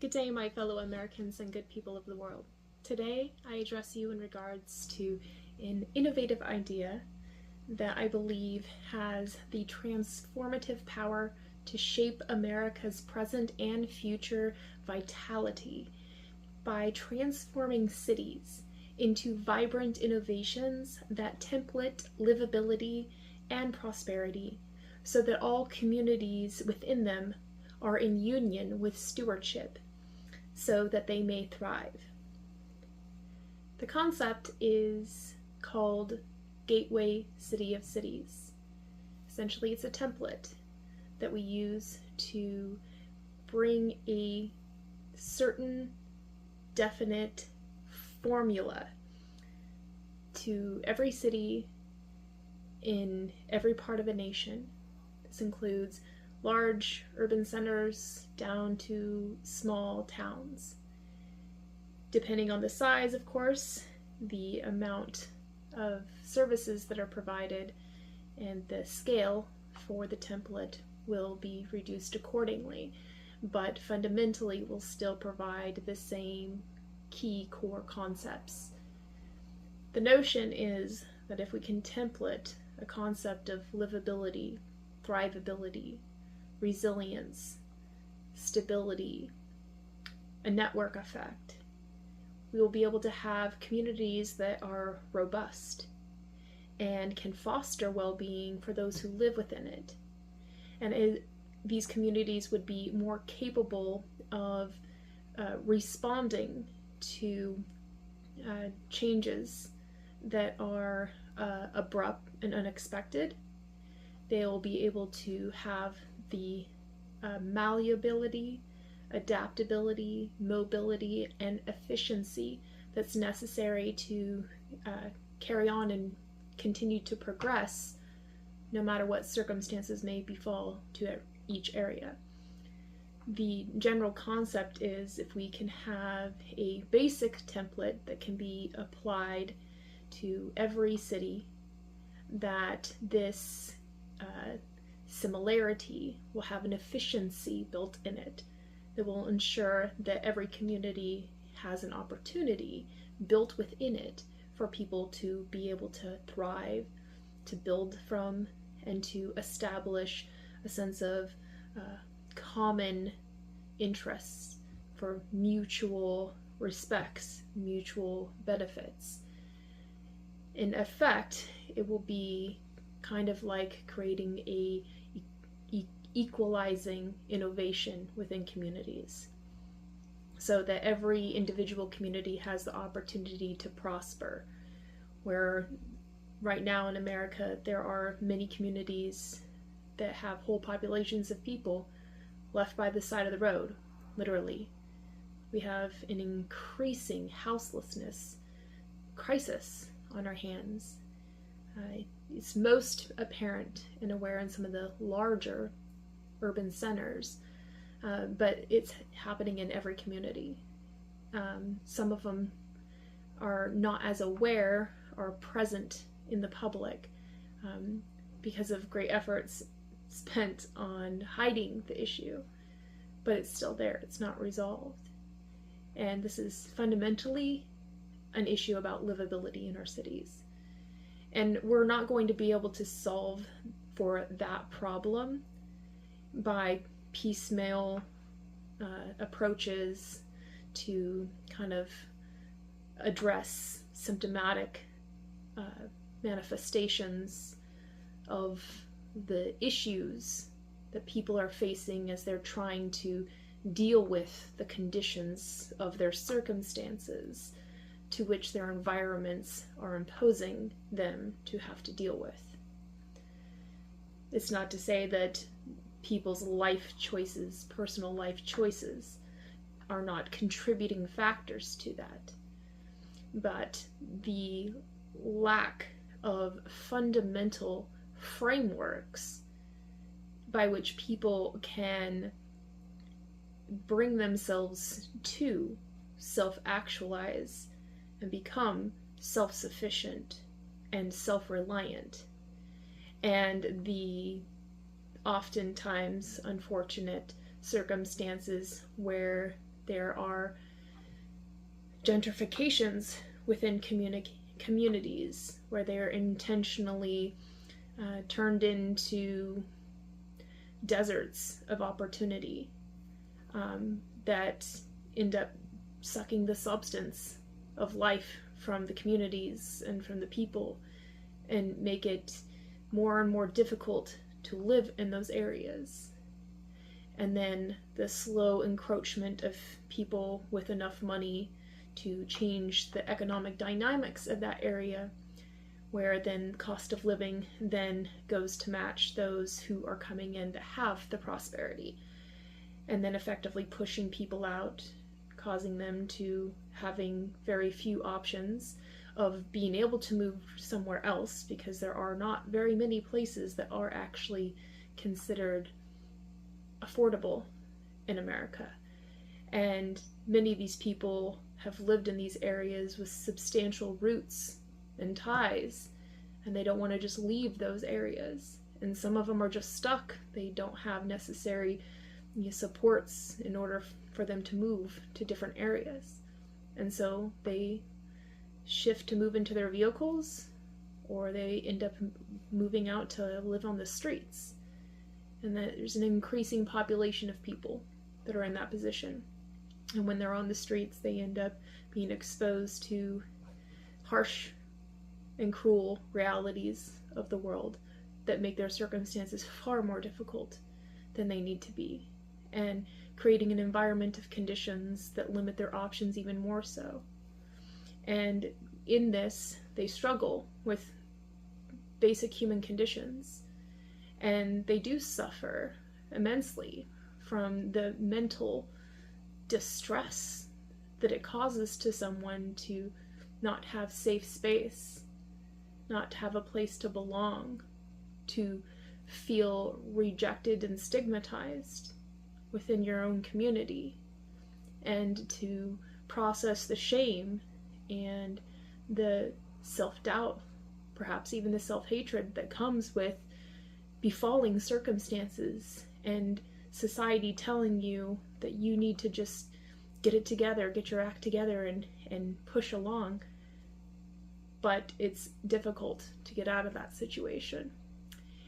Good day, my fellow Americans and good people of the world. Today, I address you in regards to an innovative idea that I believe has the transformative power to shape America's present and future vitality by transforming cities into vibrant innovations that template livability and prosperity so that all communities within them are in union with stewardship so that they may thrive. The concept is called Gateway City of Cities. Essentially, it's a template that we use to bring a certain definite formula to every city in every part of a nation. This includes large urban centers down to small towns. Depending on the size, of course, the amount of services that are provided and the scale for the template will be reduced accordingly, but fundamentally will still provide the same key core concepts. The notion is that if we can template a concept of livability, thrivability, resilience, stability, a network effect, we will be able to have communities that are robust and can foster well-being for those who live within it. And these communities would be more capable of responding to changes that are abrupt and unexpected. They'll be able to have the malleability, adaptability, mobility, and efficiency that's necessary to carry on and continue to progress no matter what circumstances may befall to each area. The general concept is if we can have a basic template that can be applied to every city, that this similarity will have an efficiency built in it that will ensure that every community has an opportunity built within it for people to be able to thrive, to build from, and to establish a sense of common interests for mutual respects, mutual benefits. In effect, it will be kind of like creating a equalizing innovation within communities so that every individual community has the opportunity to prosper. Where right now in America there are many communities that have whole populations of people left by the side of the road, literally. We have an increasing houselessness crisis on our hands. It's most apparent and aware in some of the larger urban centers, but it's happening in every community. Some of them are not as aware or present in the public because of great efforts spent on hiding the issue, but it's still there, it's not resolved. And this is fundamentally an issue about livability in our cities. And we're not going to be able to solve for that problem by piecemeal approaches to kind of address symptomatic manifestations of the issues that people are facing as they're trying to deal with the conditions of their circumstances to which their environments are imposing them to have to deal with. It's not to say that people's life choices, personal life choices, are not contributing factors to that. But the lack of fundamental frameworks by which people can bring themselves to self-actualize and become self-sufficient and self-reliant, and the oftentimes unfortunate circumstances where There are gentrifications within communities where they are intentionally turned into deserts of opportunity that end up sucking the substance of life from the communities and from the people, and make it more and more difficult to live in those areas. And then the slow encroachment of people with enough money to change the economic dynamics of that area, where then cost of living then goes to match those who are coming in that have the prosperity, and then effectively pushing people out, causing them to having very few options of being able to move somewhere else, because there are not very many places that are actually considered affordable in America. And many of these people have lived in these areas with substantial roots and ties, and they don't want to just leave those areas. And some of them are just stuck. They don't have necessary supports in order for them to move to different areas. And so they shift to move into their vehicles, or they end up moving out to live on the streets. And that there's an increasing population of people that are in that position. And when they're on the streets, they end up being exposed to harsh and cruel realities of the world that make their circumstances far more difficult than they need to be, and creating an environment of conditions that limit their options even more so. And in this, they struggle with basic human conditions, and they do suffer immensely from the mental distress that it causes to someone to not have safe space, not have a place to belong, to feel rejected and stigmatized within your own community, and to process the shame and the self-doubt, perhaps even the self-hatred that comes with befalling circumstances and society telling you that you need to just get it together, get your act together, and push along. But it's difficult to get out of that situation.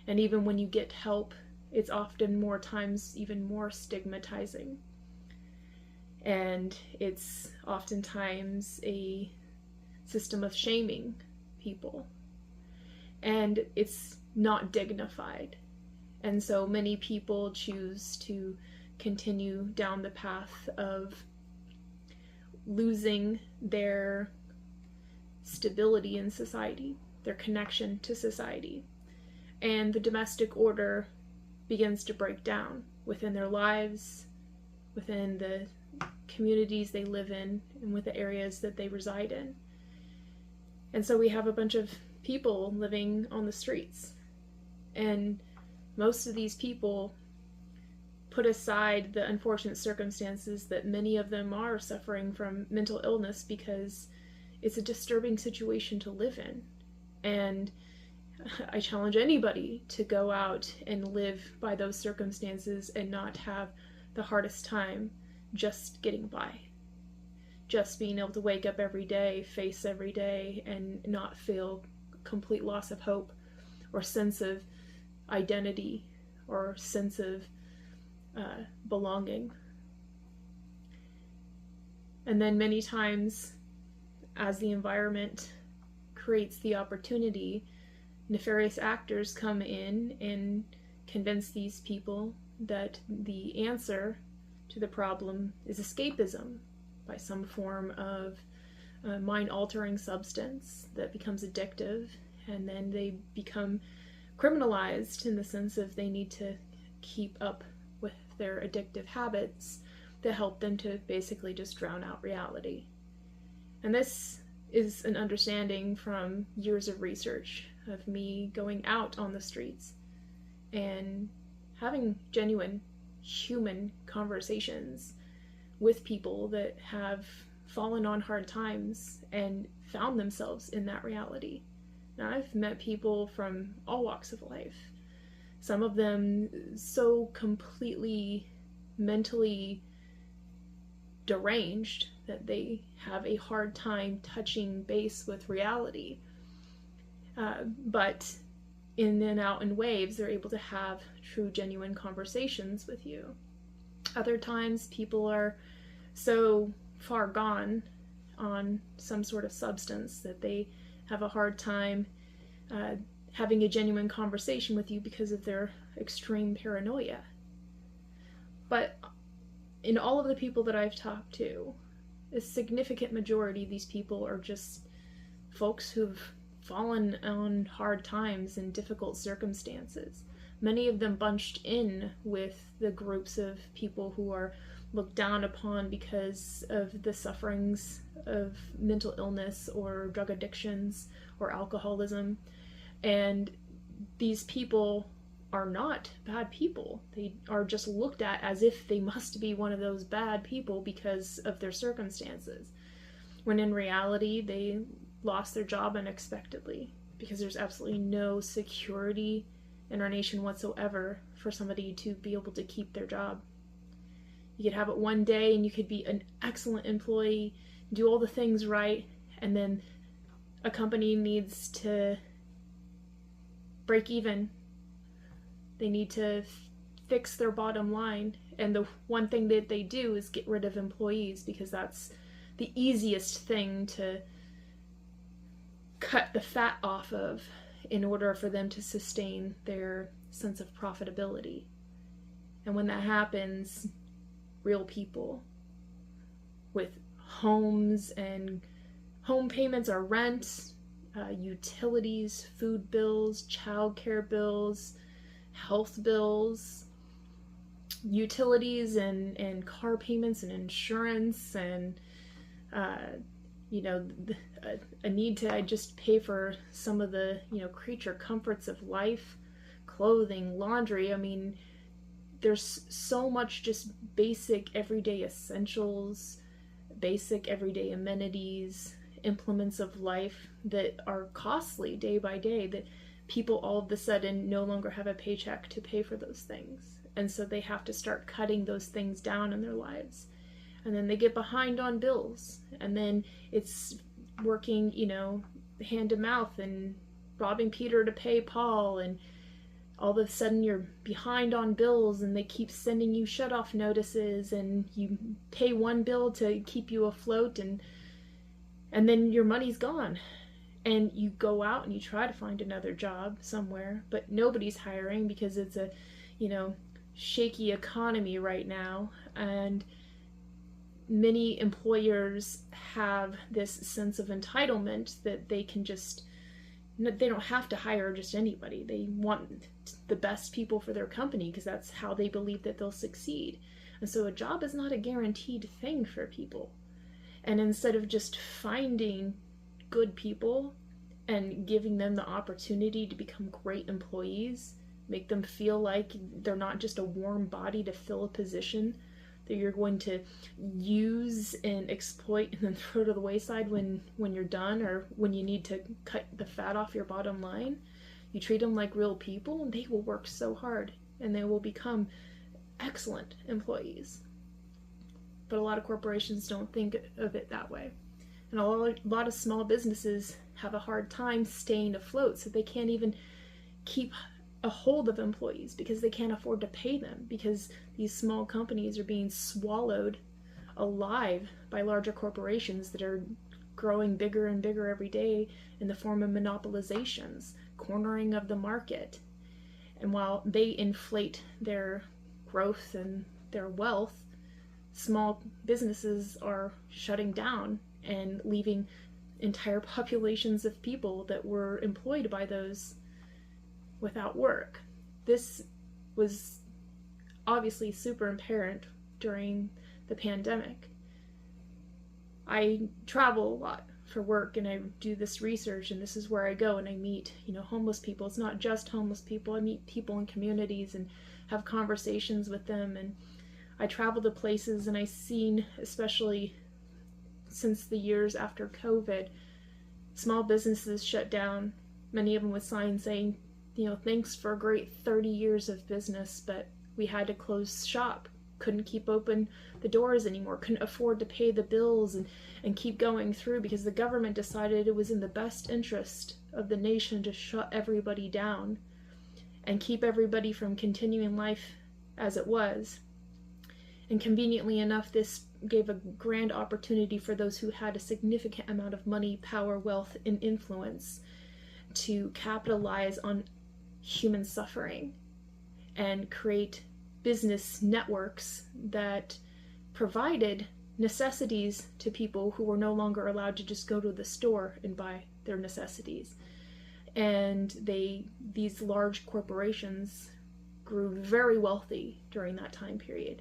And even when you get help, it's often more times even more stigmatizing. And it's oftentimes a system of shaming people. And it's not dignified. And so many people choose to continue down the path of losing their stability in society, their connection to society. And the domestic order begins to break down within their lives, within the communities they live in, and with the areas that they reside in. And so we have a bunch of people living on the streets. And most of these people put aside the unfortunate circumstances that many of them are suffering from mental illness, because it's a disturbing situation to live in. And I challenge anybody to go out and live by those circumstances and not have the hardest time just getting by. Just being able to wake up every day, face every day, and not feel complete loss of hope or sense of identity or sense of belonging. And then many times, as the environment creates the opportunity, nefarious actors come in and convince these people that the answer to the problem is escapism by some form of mind-altering substance that becomes addictive, and then they become criminalized in the sense of they need to keep up with their addictive habits that help them to basically just drown out reality. And this is an understanding from years of research of me going out on the streets and having genuine human conversations with people that have fallen on hard times and found themselves in that reality. Now, I've met people from all walks of life. Some of them so completely mentally deranged, that they have a hard time touching base with reality. But in and out in waves, they're able to have true, genuine conversations with you. Other times, people are so far gone on some sort of substance that they have a hard time having a genuine conversation with you because of their extreme paranoia. But in all of the people that I've talked to, a significant majority of these people are just folks who've fallen on hard times and difficult circumstances. Many of them bunched in with the groups of people who are looked down upon because of the sufferings of mental illness or drug addictions or alcoholism. And these people are not bad people. They are just looked at as if they must be one of those bad people because of their circumstances, when in reality they lost their job unexpectedly, because there's absolutely no security in our nation whatsoever for somebody to be able to keep their job. You could have it one day and you could be an excellent employee, do all the things right, and then a company needs to break even. They need to fix their bottom line, and the one thing that they do is get rid of employees, because that's the easiest thing to cut the fat off of in order for them to sustain their sense of profitability. And when that happens, real people with homes and home payments or rent, utilities, food bills, childcare bills, health bills, utilities and car payments and insurance, and a need to just pay for some of the creature comforts of life, clothing, laundry. I mean, there's so much just basic everyday essentials, basic everyday amenities, implements of life that are costly day by day, that people all of a sudden no longer have a paycheck to pay for those things. And so they have to start cutting those things down in their lives. And then they get behind on bills. And then it's working, hand to mouth and robbing Peter to pay Paul. And all of a sudden you're behind on bills and they keep sending you shut-off notices, and you pay one bill to keep you afloat, and then your money's gone. And you go out and you try to find another job somewhere, but nobody's hiring because it's a, shaky economy right now. And many employers have this sense of entitlement that they can they don't have to hire just anybody. They want the best people for their company because that's how they believe that they'll succeed. And so a job is not a guaranteed thing for people. And instead of just finding good people and giving them the opportunity to become great employees, make them feel like they're not just a warm body to fill a position that you're going to use and exploit and then throw to the wayside when you're done, or when you need to cut the fat off your bottom line. You treat them like real people, and they will work so hard and they will become excellent employees. But a lot of corporations don't think of it that way. And a lot of small businesses have a hard time staying afloat, so they can't even keep a hold of employees because they can't afford to pay them, because these small companies are being swallowed alive by larger corporations that are growing bigger and bigger every day in the form of monopolizations, cornering of the market. And while they inflate their growth and their wealth, small businesses are shutting down and leaving entire populations of people that were employed by those without work. This was obviously super apparent during the pandemic. I travel a lot for work and I do this research, and this is where I go and I meet, homeless people. It's not just homeless people. I meet people in communities and have conversations with them, and I travel to places, and I've seen, especially since the years after COVID, small businesses shut down, many of them with signs saying, thanks for a great 30 years of business, but we had to close shop. couldn't keep open the doors anymore, couldn't afford to pay the bills and keep going through, because the government decided it was in the best interest of the nation to shut everybody down and keep everybody from continuing life as it was. And conveniently enough, this gave a grand opportunity for those who had a significant amount of money, power, wealth, and influence to capitalize on human suffering and create business networks that provided necessities to people who were no longer allowed to just go to the store and buy their necessities. And these large corporations grew very wealthy during that time period.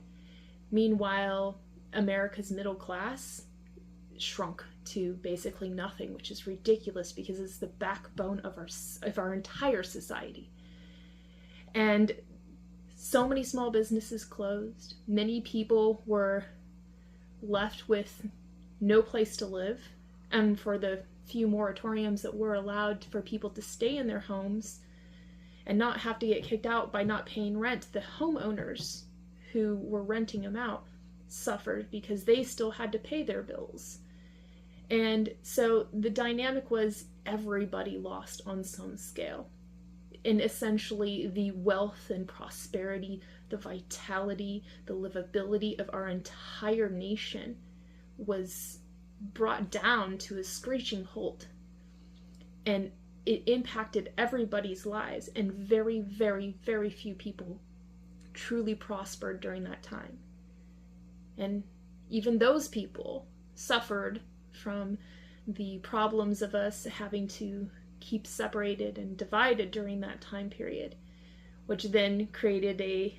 Meanwhile, America's middle class shrunk to basically nothing, which is ridiculous because it's the backbone of our entire society. And so many small businesses closed. Many people were left with no place to live. And for the few moratoriums that were allowed for people to stay in their homes and not have to get kicked out by not paying rent, the homeowners who were renting them out suffered because they still had to pay their bills. And so the dynamic was everybody lost on some scale. And essentially the wealth and prosperity, the vitality, the livability of our entire nation was brought down to a screeching halt. And it impacted everybody's lives, and very, very, very few people truly prospered during that time. And even those people suffered from the problems of us having to keep separated and divided during that time period, which then created a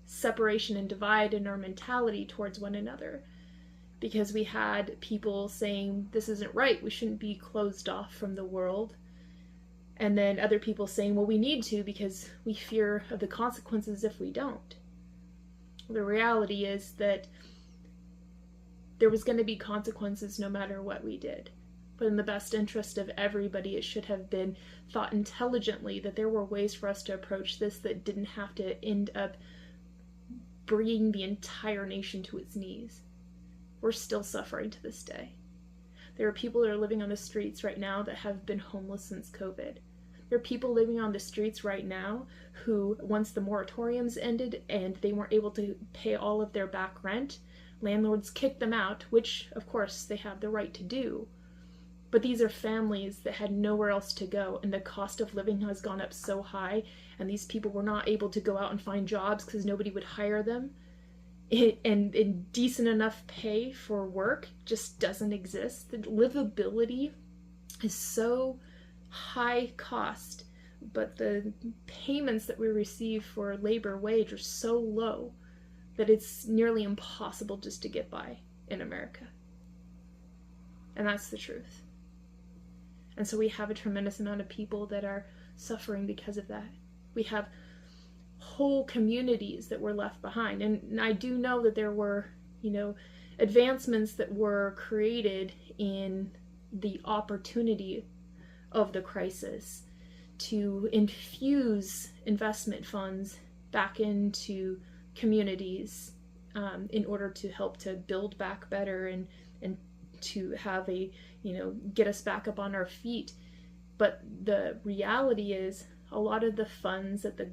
separation and divide in our mentality towards one another, because we had people saying this isn't right, we shouldn't be closed off from the world, and then other people saying, well, we need to because we fear of the consequences if we don't. The reality is that there was going to be consequences no matter what we did. But in the best interest of everybody, it should have been thought intelligently that there were ways for us to approach this that didn't have to end up bringing the entire nation to its knees. We're still suffering to this day. There are people that are living on the streets right now that have been homeless since COVID. There are people living on the streets right now who, once the moratoriums ended and they weren't able to pay all of their back rent, landlords kicked them out, which, of course, they have the right to do. But these are families that had nowhere else to go, and the cost of living has gone up so high, and these people were not able to go out and find jobs because nobody would hire them. And decent enough pay for work just doesn't exist. The livability is so high cost, but the payments that we receive for labor wage are so low that it's nearly impossible just to get by in America. And that's the truth. And so we have a tremendous amount of people that are suffering because of that. We have whole communities that were left behind. And I do know that there were, advancements that were created in the opportunity of the crisis to infuse investment funds back into communities in order to help to build back better and to have get us back up on our feet. But the reality is a lot of the funds that the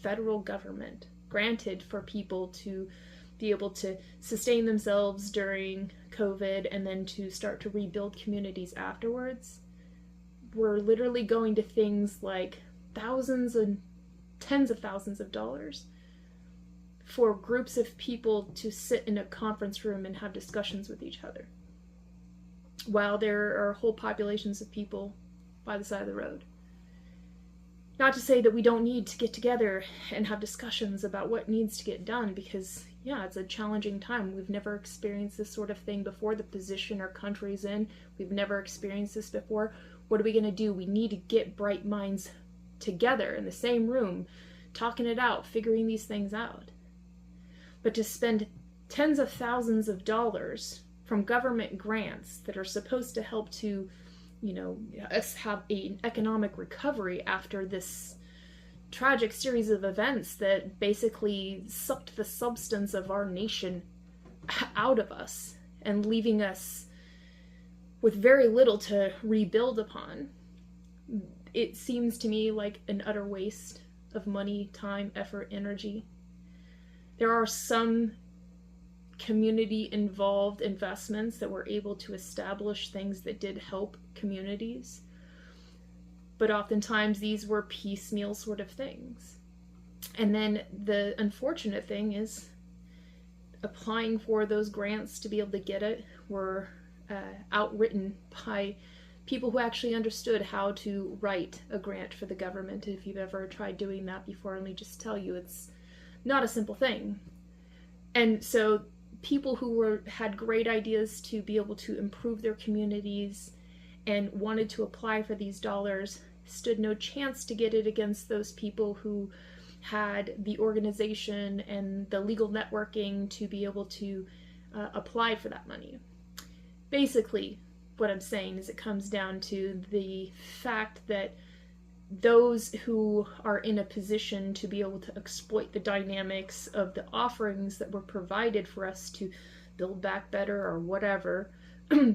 federal government granted for people to be able to sustain themselves during COVID and then to start to rebuild communities afterwards were literally going to things like thousands and tens of thousands of dollars for groups of people to sit in a conference room and have discussions with each other, while there are whole populations of people by the side of the road. Not to say that we don't need to get together and have discussions about what needs to get done, because, yeah, it's a challenging time. We've never experienced this sort of thing before, the position our country's in. We've never experienced this before. What are we going to do? We need to get bright minds together in the same room, talking it out, figuring these things out. But to spend tens of thousands of dollars from government grants that are supposed to help to us have an economic recovery after this tragic series of events that basically sucked the substance of our nation out of us and leaving us with very little to rebuild upon. It seems to me like an utter waste of money, time, effort, energy. There are some community involved investments that were able to establish things that did help communities, but oftentimes these were piecemeal sort of things. And then the unfortunate thing is applying for those grants to be able to get it were outwritten by people who actually understood how to write a grant for the government. If you've ever tried doing that before, let me just tell you, it's not a simple thing. And so people who had great ideas to be able to improve their communities and wanted to apply for these dollars stood no chance to get it against those people who had the organization and the legal networking to be able to apply for that money. Basically, what I'm saying is it comes down to the fact that those who are in a position to be able to exploit the dynamics of the offerings that were provided for us to build back better or whatever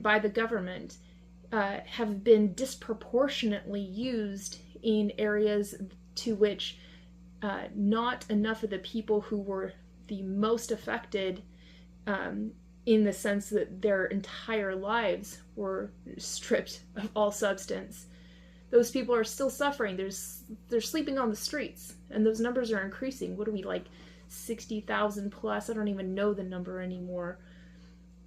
by the government have been disproportionately used in areas to which not enough of the people who were the most affected, in the sense that their entire lives were stripped of all substance. Those people are still suffering. They're sleeping on the streets, and those numbers are increasing. What are we, like 60,000 plus? I don't even know the number anymore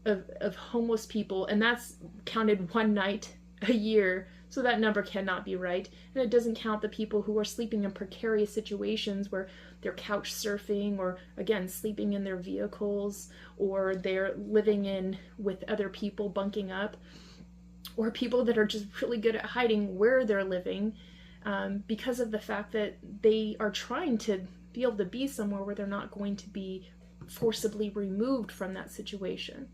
of homeless people, and that's counted one night a year, so that number cannot be right. And it doesn't count the people who are sleeping in precarious situations where they're couch surfing, or again sleeping in their vehicles, or they're living in with other people bunking up, or people that are just really good at hiding where they're living, because of the fact that they are trying to be able to be somewhere where they're not going to be forcibly removed from that situation.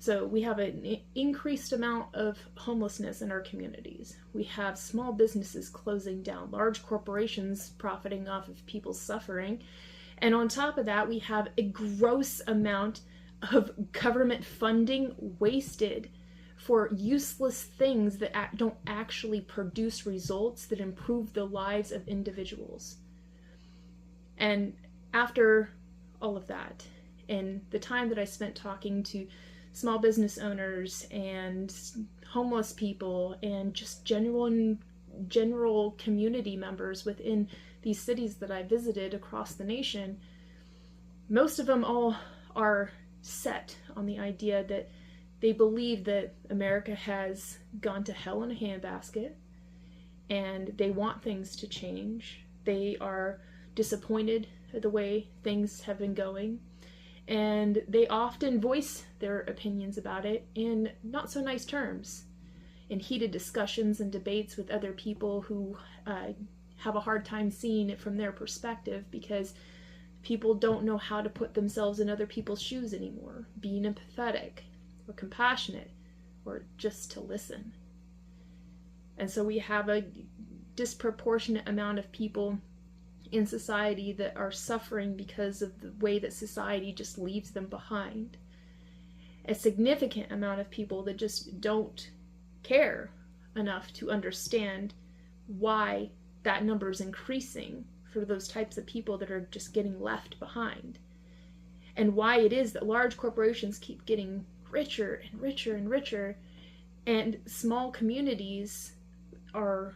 So we have an increased amount of homelessness in our communities. We have small businesses closing down, large corporations profiting off of people's suffering. And on top of that, we have a gross amount of government funding wasted for useless things that don't actually produce results that improve the lives of individuals. And after all of that, and the time that I spent talking to small business owners and homeless people and just general community members within these cities that I visited across the nation, most of them all are set on the idea that they believe that America has gone to hell in a handbasket, and they want things to change. They are disappointed at the way things have been going, and they often voice their opinions about it in not so nice terms, in heated discussions and debates with other people who have a hard time seeing it from their perspective, because people don't know how to put themselves in other people's shoes anymore, being empathetic or compassionate or just to listen. And so we have a disproportionate amount of people in society that are suffering because of the way that society just leaves them behind. A significant amount of people that just don't care enough to understand why that number is increasing for those types of people that are just getting left behind, and why it is that large corporations keep getting richer and richer and richer, and small communities are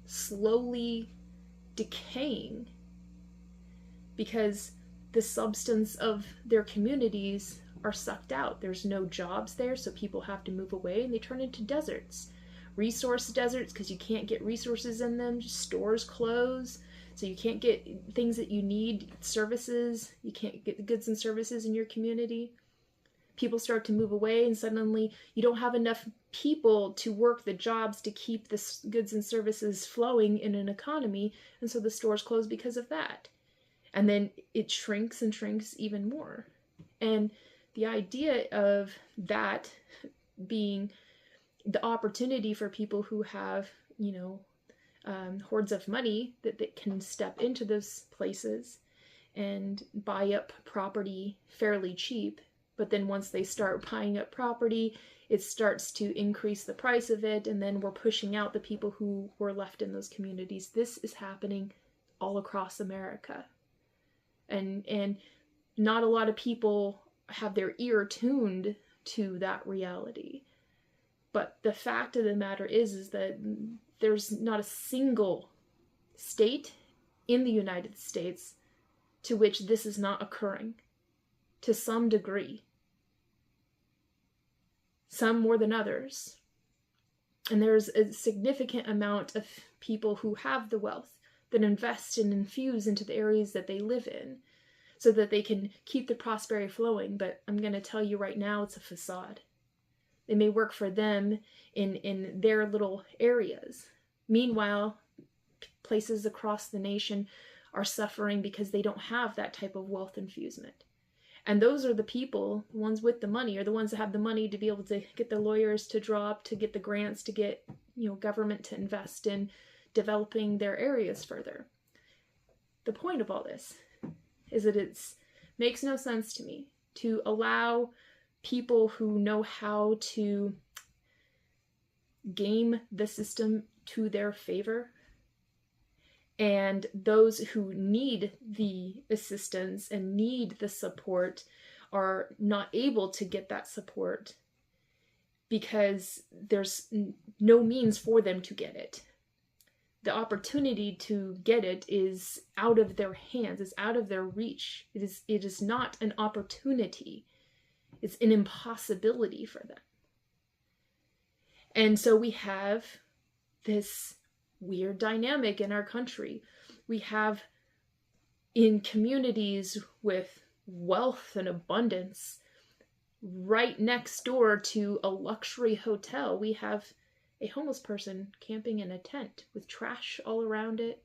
slowly decaying because the substance of their communities are sucked out. There's no jobs there, so people have to move away, and they turn into deserts. Resource deserts, because you can't get resources in them. Stores close, so you can't get things that you need, services. You can't get the goods and services in your community. People start to move away, and suddenly you don't have enough people to work the jobs to keep the goods and services flowing in an economy, and so the stores close because of that. And then it shrinks and shrinks even more. And the idea of that being the opportunity for people who have, hordes of money that can step into those places and buy up property fairly cheap. But then once they start buying up property, it starts to increase the price of it, and then we're pushing out the people who were left in those communities. This is happening all across America. And not a lot of people have their ear tuned to that reality. But the fact of the matter is that there's not a single state in the United States to which this is not occurring to some degree. Some more than others. And there's a significant amount of people who have the wealth that invest and infuse into the areas that they live in so that they can keep the prosperity flowing. But I'm going to tell you right now, it's a facade. They may work for them in their little areas. Meanwhile, places across the nation are suffering because they don't have that type of wealth infusement. And those are the people, the ones with the money, are the ones that have the money to be able to get the lawyers to draw up, to get the grants, to get, government to invest in developing their areas further. The point of all this is that it makes no sense to me to allow people who know how to game the system to their favor, and those who need the assistance and need the support are not able to get that support because there's no means for them to get it. The opportunity to get it is out of their hands, is out of their reach. It is not an opportunity. It's an impossibility for them. And so we have this weird dynamic in our country. We have, in communities with wealth and abundance, right next door to a luxury hotel, we have a homeless person camping in a tent with trash all around it.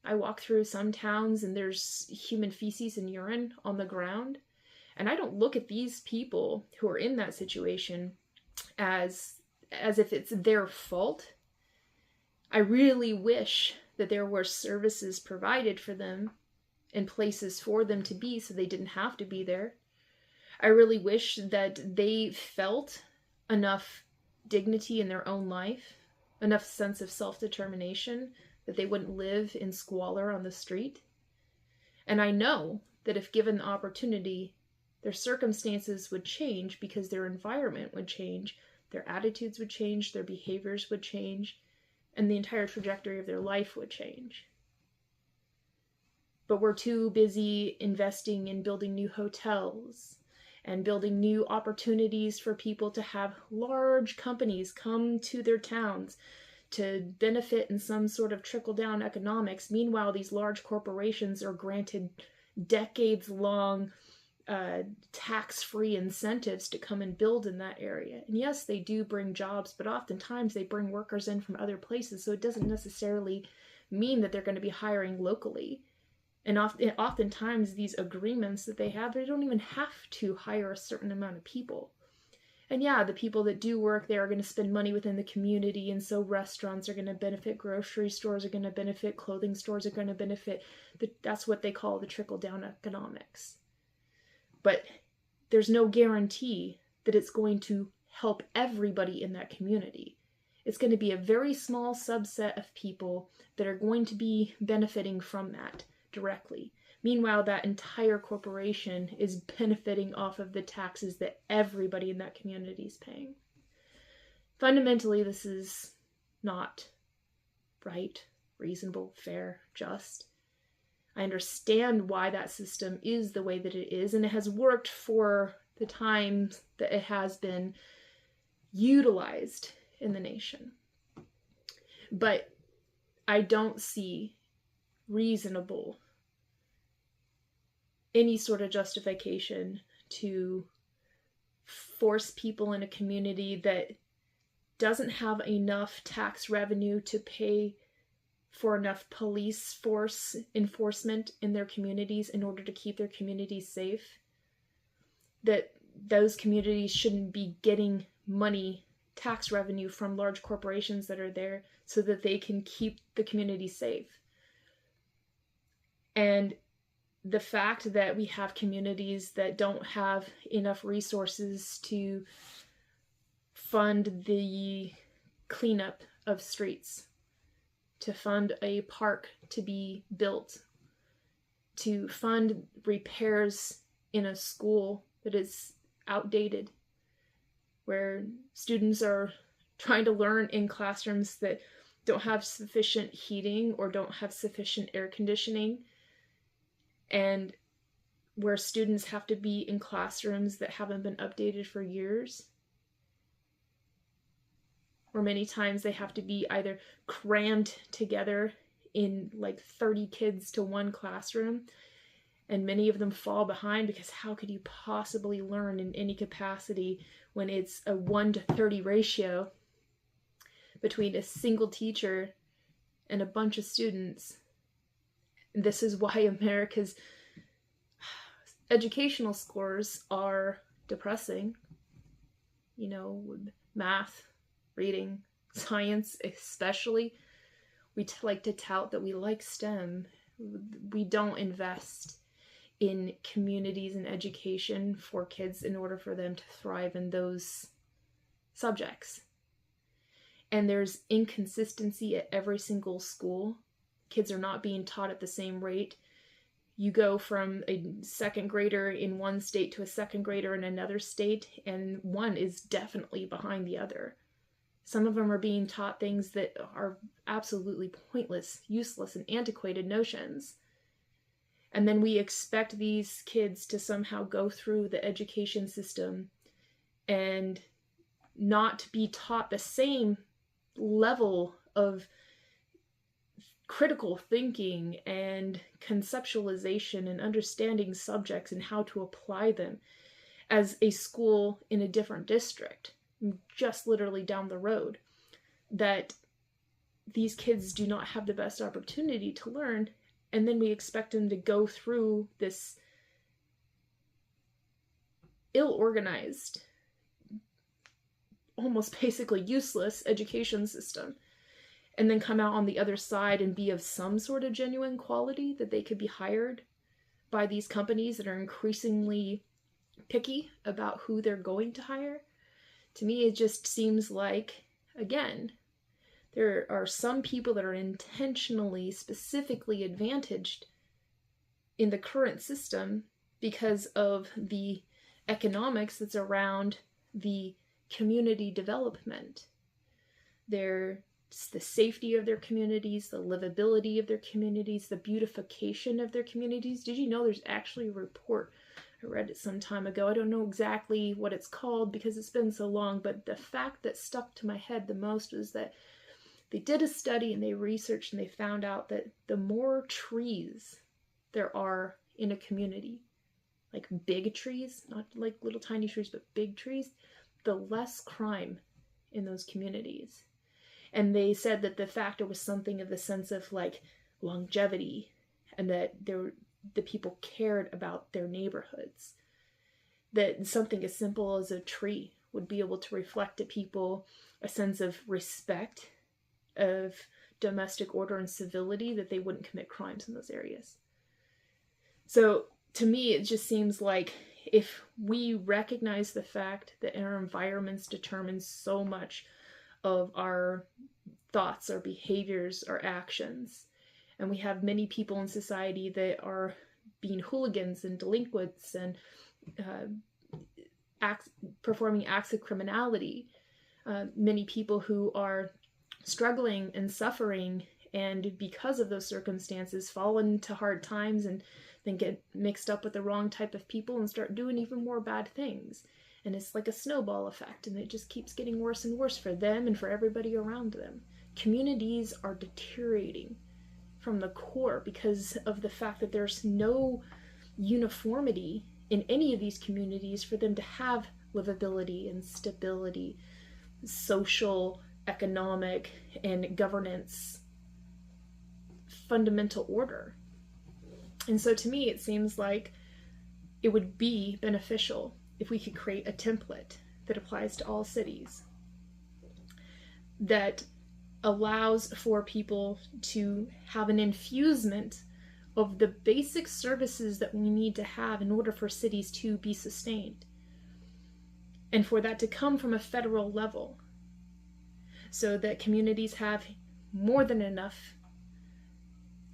I walk through some towns and there's human feces and urine on the ground. And I don't look at these people who are in that situation as if it's their fault. I really wish that there were services provided for them and places for them to be so they didn't have to be there. I really wish that they felt enough dignity in their own life, enough sense of self-determination that they wouldn't live in squalor on the street. And I know that if given the opportunity, their circumstances would change because their environment would change, their attitudes would change, their behaviors would change, and the entire trajectory of their life would change. But we're too busy investing in building new hotels and building new opportunities for people to have large companies come to their towns to benefit in some sort of trickle-down economics. Meanwhile, these large corporations are granted decades-long tax-free incentives to come and build in that area. And yes, they do bring jobs, but oftentimes they bring workers in from other places, so it doesn't necessarily mean that they're going to be hiring locally. And oftentimes these agreements that they have, they don't even have to hire a certain amount of people. And yeah, the people that do work there are going to spend money within the community, and so restaurants are going to benefit, grocery stores are going to benefit, clothing stores are going to benefit. That's what they call the trickle-down economics. But there's no guarantee that it's going to help everybody in that community. It's going to be a very small subset of people that are going to be benefiting from that directly. Meanwhile, that entire corporation is benefiting off of the taxes that everybody in that community is paying. Fundamentally, this is not right, reasonable, fair, just. I understand why that system is the way that it is, and it has worked for the time that it has been utilized in the nation. But I don't see reasonable any sort of justification to force people in a community that doesn't have enough tax revenue to pay for enough police force enforcement in their communities in order to keep their communities safe, that those communities shouldn't be getting money, tax revenue from large corporations that are there so that they can keep the community safe. And the fact that we have communities that don't have enough resources to fund the cleanup of streets, to fund a park to be built, to fund repairs in a school that is outdated, where students are trying to learn in classrooms that don't have sufficient heating or don't have sufficient air conditioning, and where students have to be in classrooms that haven't been updated for years, or many times they have to be either crammed together in like 30 kids to one classroom, and many of them fall behind because how could you possibly learn in any capacity when it's a 1-to-30 ratio between a single teacher and a bunch of students. This is why America's educational scores are depressing. You know, math, reading, science especially. We like to tout that we like STEM. We don't invest in communities and education for kids in order for them to thrive in those subjects. And there's inconsistency at every single school. Kids are not being taught at the same rate. You go from a second grader in one state to a second grader in another state, and one is definitely behind the other. Some of them are being taught things that are absolutely pointless, useless, and antiquated notions. And then we expect these kids to somehow go through the education system and not be taught the same level of critical thinking and conceptualization and understanding subjects and how to apply them as a school in a different district, just literally down the road. That these kids do not have the best opportunity to learn, and then we expect them to go through this ill-organized, almost basically useless education system, and then come out on the other side and be of some sort of genuine quality, that they could be hired by these companies that are increasingly picky about who they're going to hire. To me, it just seems like, again, there are some people that are intentionally, specifically advantaged in the current system because of the economics that's around the community development. The safety of their communities, the livability of their communities, the beautification of their communities. Did you know there's actually a report, I read it some time ago, I don't know exactly what it's called because it's been so long, but the fact that stuck to my head the most was that they did a study and they researched and they found out that the more trees there are in a community, like big trees, not like little tiny trees, but big trees, the less crime in those communities. And they said that the factor was something of the sense of like longevity, and that the people cared about their neighborhoods. That something as simple as a tree would be able to reflect to people a sense of respect, of domestic order and civility, that they wouldn't commit crimes in those areas. So to me, it just seems like if we recognize the fact that our environments determine so much of our thoughts, our behaviors, our actions, and we have many people in society that are being hooligans and delinquents and performing acts of criminality, many people who are struggling and suffering, and because of those circumstances fall into hard times and then get mixed up with the wrong type of people and start doing even more bad things. And it's like a snowball effect, and it just keeps getting worse and worse for them and for everybody around them. Communities are deteriorating from the core because of the fact that there's no uniformity in any of these communities for them to have livability and stability, social, economic, and governance fundamental order. And so to me, it seems like it would be beneficial if we could create a template that applies to all cities. that allows for people to have an infusement of the basic services that we need to have in order for cities to be sustained. And for that to come from a federal level, so that communities have more than enough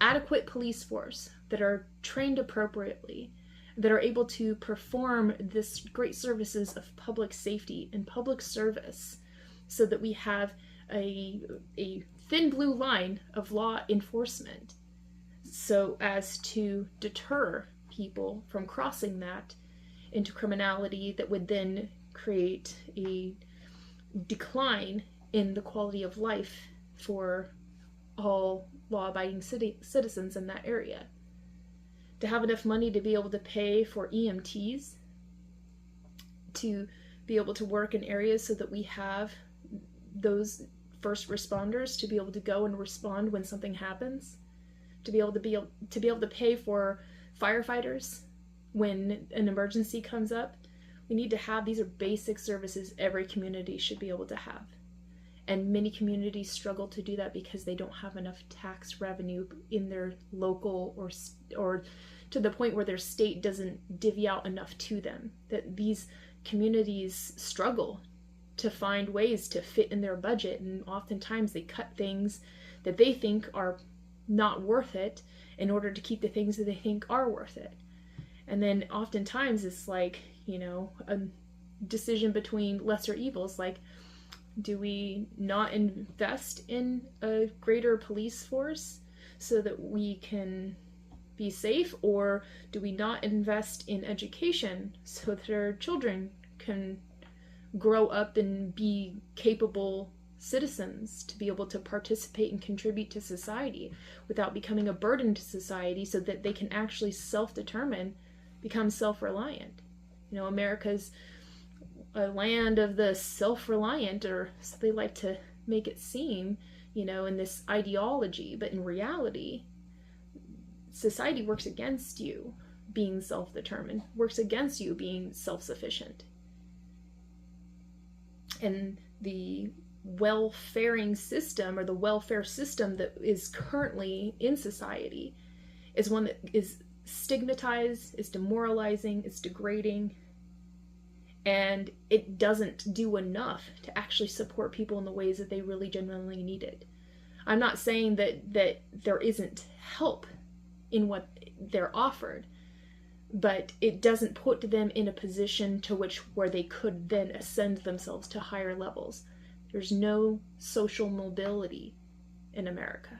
adequate police force that are trained appropriately, that are able to perform this great services of public safety and public service, so that we have a thin blue line of law enforcement so as to deter people from crossing that into criminality that would then create a decline in the quality of life for all law-abiding citizens in that area. To have enough money to be able to pay for EMTs, to be able to work in areas so that we have those first responders to be able to go and respond when something happens, to be able to pay for firefighters when an emergency comes up. We need to have, these are basic services every community should be able to have. And many communities struggle to do that because they don't have enough tax revenue in their local or to the point where their state doesn't divvy out enough to them. That these communities struggle to find ways to fit in their budget, and oftentimes they cut things that they think are not worth it in order to keep the things that they think are worth it. And then oftentimes it's like, a decision between lesser evils, like, do we not invest in a greater police force so that we can be safe, or do we not invest in education so that our children can grow up and be capable citizens to be able to participate and contribute to society without becoming a burden to society, so that they can actually self-determine, become self-reliant? America's a land of the self-reliant, or so they like to make it seem, in this ideology. But in reality, society works against you being self-determined, works against you being self-sufficient. And the welfaring system, or the welfare system that is currently in society, is one that is stigmatized, is demoralizing, it's degrading, and it doesn't do enough to actually support people in the ways that they really genuinely need it. I'm not saying that there isn't help in what they're offered, but it doesn't put them in a position where they could then ascend themselves to higher levels. There's no social mobility in America.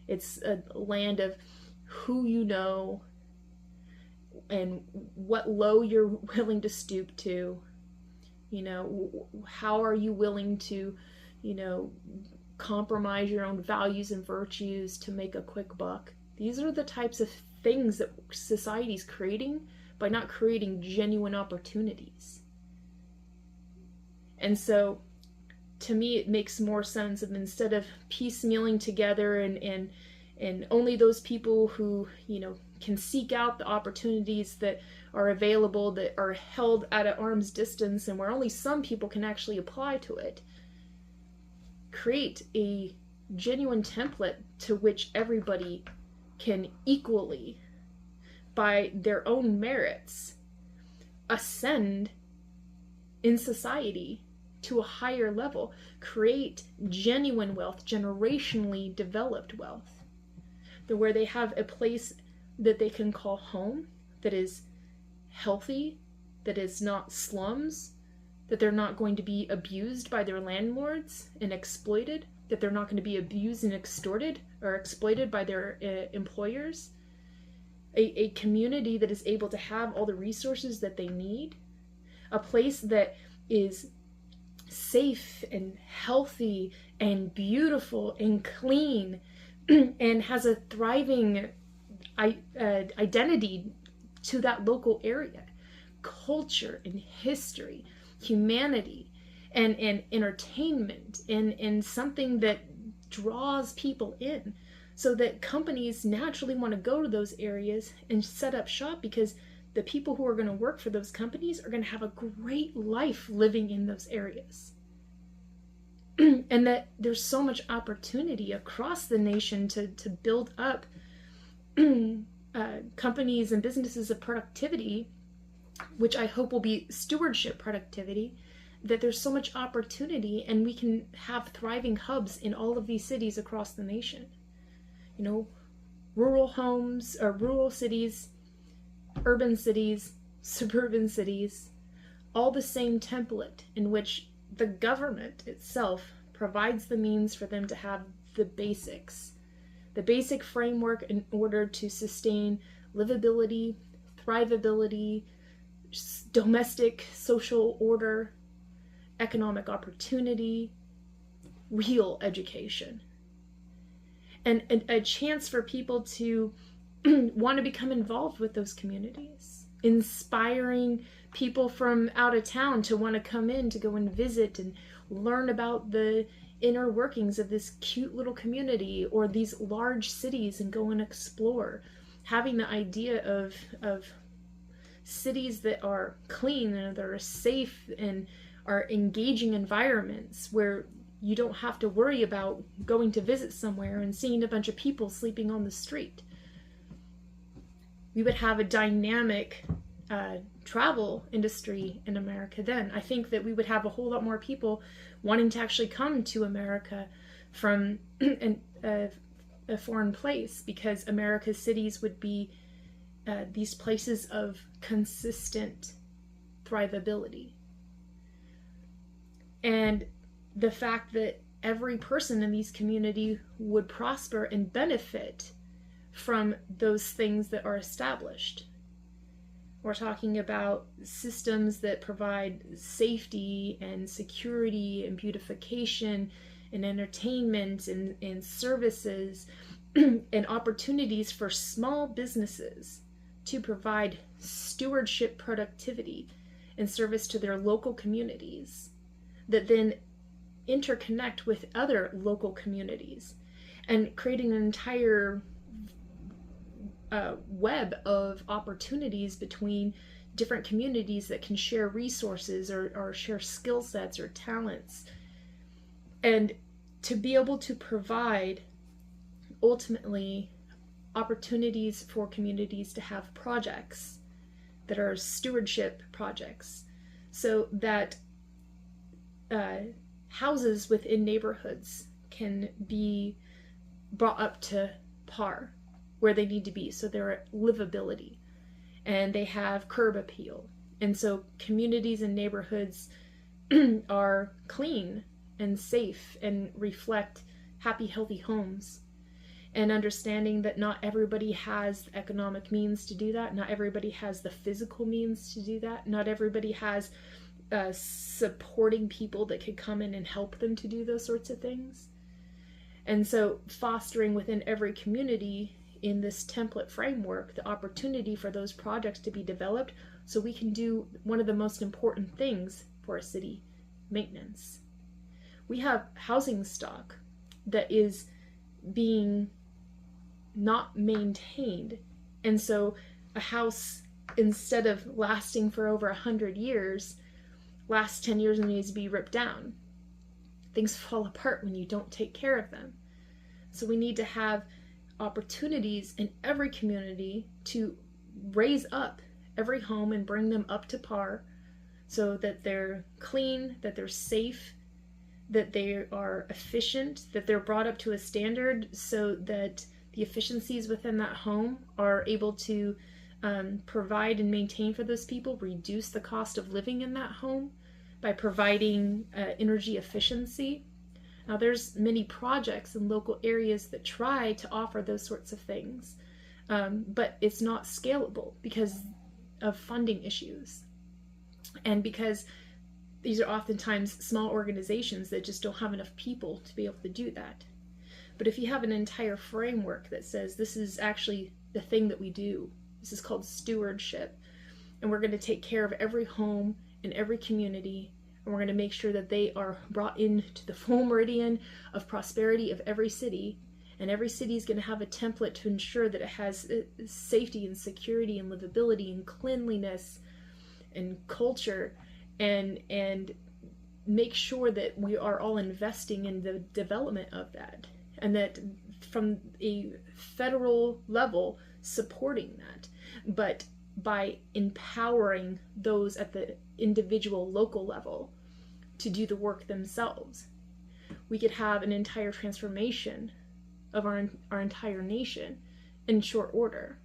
It's a land of who you know and what low you're willing to stoop to. How are you willing to, compromise your own values and virtues to make a quick buck? These are the types of things that society's creating by not creating genuine opportunities. And so, to me, it makes more sense of, instead of piecemealing together and only those people who, can seek out the opportunities that are available, that are held at an arm's distance, and where only some people can actually apply to it, create a genuine template to which everybody can equally, by their own merits, ascend in society to a higher level, create genuine wealth, generationally developed wealth, where they have a place that they can call home, that is healthy, that is not slums, that they're not going to be abused by their landlords and exploited, that they're not going to be abused and extorted or exploited by their employers. A community that is able to have all the resources that they need. A place that is safe and healthy and beautiful and clean and has a thriving identity to that local area. Culture and history, humanity, and entertainment, and something that draws people in, so that companies naturally want to go to those areas and set up shop, because the people who are going to work for those companies are going to have a great life living in those areas. and that there's so much opportunity across the nation to build up companies and businesses of productivity, which I hope will be stewardship productivity, that there's so much opportunity, and we can have thriving hubs in all of these cities across the nation. You know, rural homes or rural cities, urban cities, suburban cities, all the same template in which the government itself provides the means for them to have the basics, the basic framework in order to sustain livability, thrivability, domestic social order, economic opportunity, real education, and a chance for people to want to become involved with those communities, inspiring people from out of town to want to come in to go and visit and learn about the inner workings of this cute little community or these large cities and go and explore. Having the idea of cities that are clean and that are safe and are engaging environments where you don't have to worry about going to visit somewhere and seeing a bunch of people sleeping on the street. We would have a dynamic travel industry in America then. I think that we would have a whole lot more people wanting to actually come to America from a foreign place, because America's cities would be these places of consistent thrivability. And the fact that every person in these communities would prosper and benefit from those things that are established. We're talking about systems that provide safety and security and beautification and entertainment and services and opportunities for small businesses to provide stewardship productivity and service to their local communities that then interconnect with other local communities and creating an entire web of opportunities between different communities that can share resources or share skill sets or talents, and to be able to provide ultimately opportunities for communities to have projects that are stewardship projects, so that houses within neighborhoods can be brought up to par where they need to be, so they're at livability and they have curb appeal, and so communities and neighborhoods are clean and safe and reflect happy, healthy homes. And understanding that not everybody has the economic means to do that, not everybody has the physical means to do that, not everybody has supporting people that could come in and help them to do those sorts of things. And so fostering within every community in this template framework the opportunity for those projects to be developed, so we can do one of the most important things for a city: maintenance. We have housing stock that is being not maintained, and so a house, instead of lasting for over 100 years, last 10 years and needs to be ripped down. Things fall apart when you don't take care of them. So we need to have opportunities in every community to raise up every home and bring them up to par, so that they're clean, that they're safe, that they are efficient, that they're brought up to a standard so that the efficiencies within that home are able to provide and maintain for those people, reduce the cost of living in that home by providing energy efficiency. Now, there's many projects in local areas that try to offer those sorts of things, but it's not scalable because of funding issues, and because these are oftentimes small organizations that just don't have enough people to be able to do that. But if you have an entire framework that says this is actually the thing that we do, this is called stewardship, and we're going to take care of every home in every community, and we're going to make sure that they are brought into the full meridian of prosperity of every city, and every city is going to have a template to ensure that it has safety and security and livability and cleanliness and culture and make sure that we are all investing in the development of that, and that from a federal level supporting that, but by empowering those at the individual local level to do the work themselves, we could have an entire transformation of our entire nation in short order.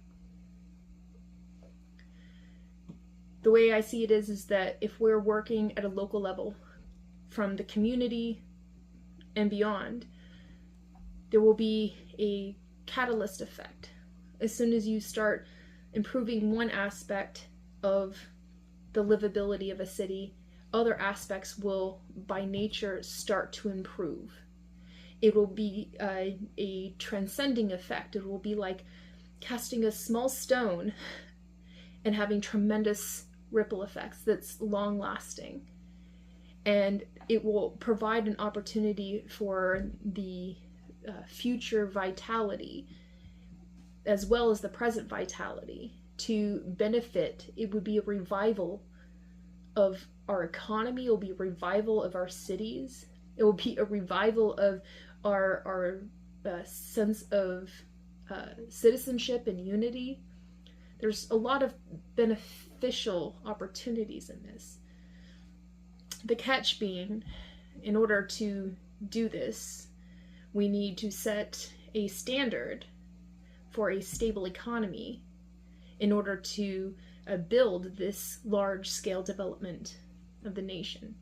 The way I see it is that if we're working at a local level, from the community and beyond, there will be a catalyst effect. As soon as you start improving one aspect of the livability of a city, other aspects will by nature start to improve. It will be a transcending effect. It will be like casting a small stone and having tremendous ripple effects that's long lasting. And it will provide an opportunity for the future vitality as well as the present vitality to benefit. It would be a revival of our economy. It will be a revival of our cities. It will be a revival of our sense of citizenship and unity. There's a lot of beneficial opportunities in this. The catch being, in order to do this, we need to set a standard for a stable economy in order to build this large-scale development of the nation.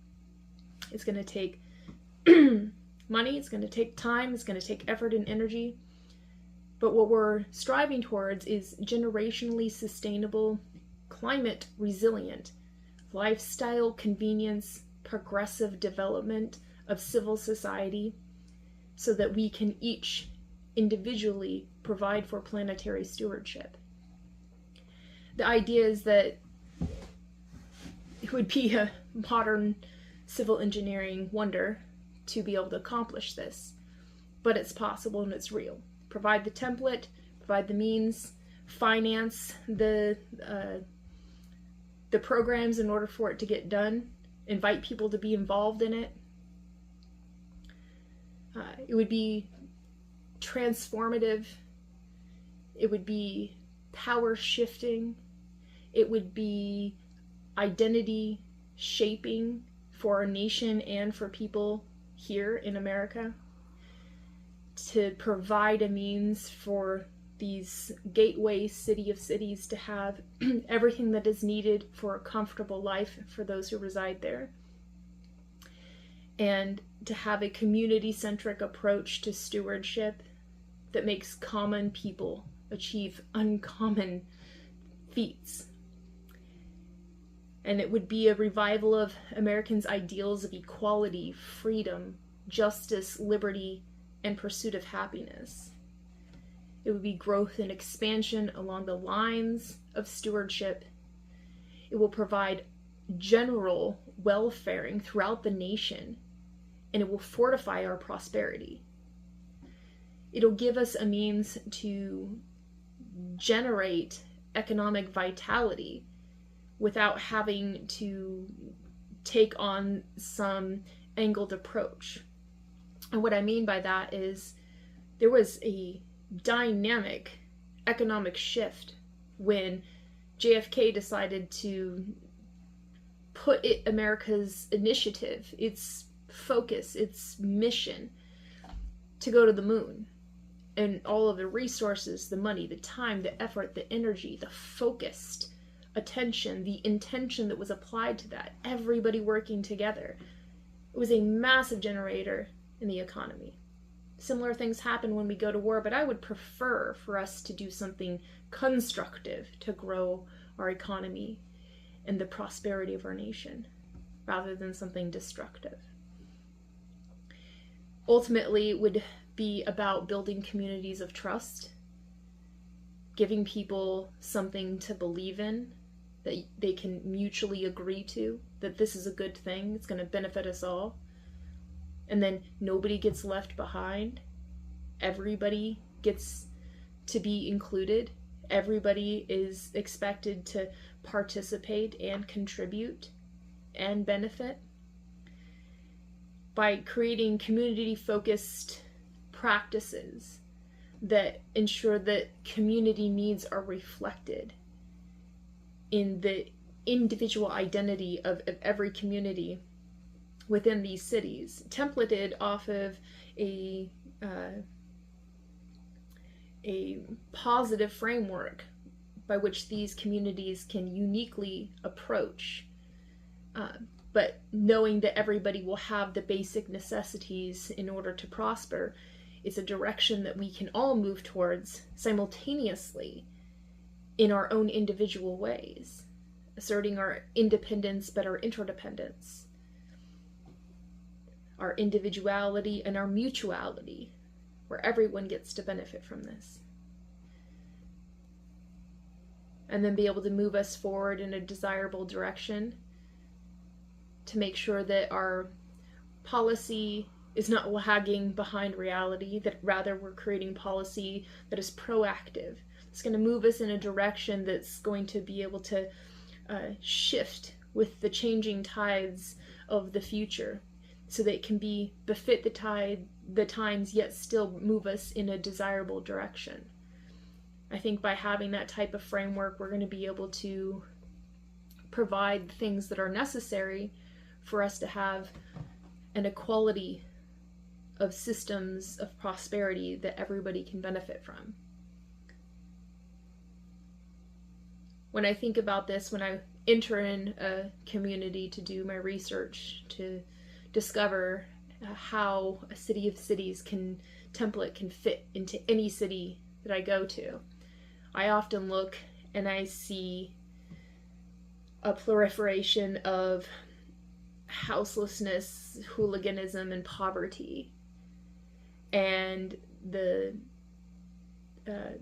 It's going to take money, it's going to take time, it's going to take effort and energy, but what we're striving towards is generationally sustainable, climate resilient, lifestyle convenience, progressive development of civil society, so that we can each individually provide for planetary stewardship. The idea is that it would be a modern civil engineering wonder to be able to accomplish this, but it's possible and it's real. Provide the template, provide the means, finance the programs in order for it to get done, invite people to be involved in it. It would be transformative. It would be power shifting. It would be identity shaping for our nation and for people here in America, to provide a means for these gateway city of cities to have everything that is needed for a comfortable life for those who reside there, and to have a community-centric approach to stewardship that makes common people achieve uncommon feats. And it would be a revival of Americans' ideals of equality, freedom, justice, liberty, and pursuit of happiness. It would be growth and expansion along the lines of stewardship. It will provide general welfaring throughout the nation, and it will fortify our prosperity. It'll give us a means to generate economic vitality without having to take on some angled approach. And what I mean by that is there was a dynamic economic shift when JFK decided to put America's initiative, its focus, its mission to go to the moon. And all of the resources, the money, the time, the effort, the energy, the focused attention, the intention that was applied to that, everybody working together. It was a massive generator in the economy. Similar things happen when we go to war, but I would prefer for us to do something constructive to grow our economy and the prosperity of our nation, rather than something destructive. Ultimately, it would be about building communities of trust, giving people something to believe in, that they can mutually agree to, that this is a good thing, it's going to benefit us all. And then nobody gets left behind. Everybody gets to be included. Everybody is expected to participate and contribute and benefit. by creating community-focused practices that ensure that community needs are reflected in the individual identity of every community within these cities, templated off of a positive framework by which these communities can uniquely approach, but knowing that everybody will have the basic necessities in order to prosper is a direction that we can all move towards simultaneously in our own individual ways, asserting our independence but our interdependence, our individuality and our mutuality, where everyone gets to benefit from this. And then be able to move us forward in a desirable direction to make sure that our policy is not lagging behind reality, that rather we're creating policy that is proactive. It's going to move us in a direction that's going to be able to shift with the changing tides of the future, so that it can be befit the times, yet still move us in a desirable direction. I think by having that type of framework, we're going to be able to provide the things that are necessary for us to have an equality of systems of prosperity that everybody can benefit from. When I think about this, when I enter in a community to do my research, to discover how a city of cities template can fit into any city that I go to, I often look and I see a proliferation of houselessness, hooliganism, and poverty, and the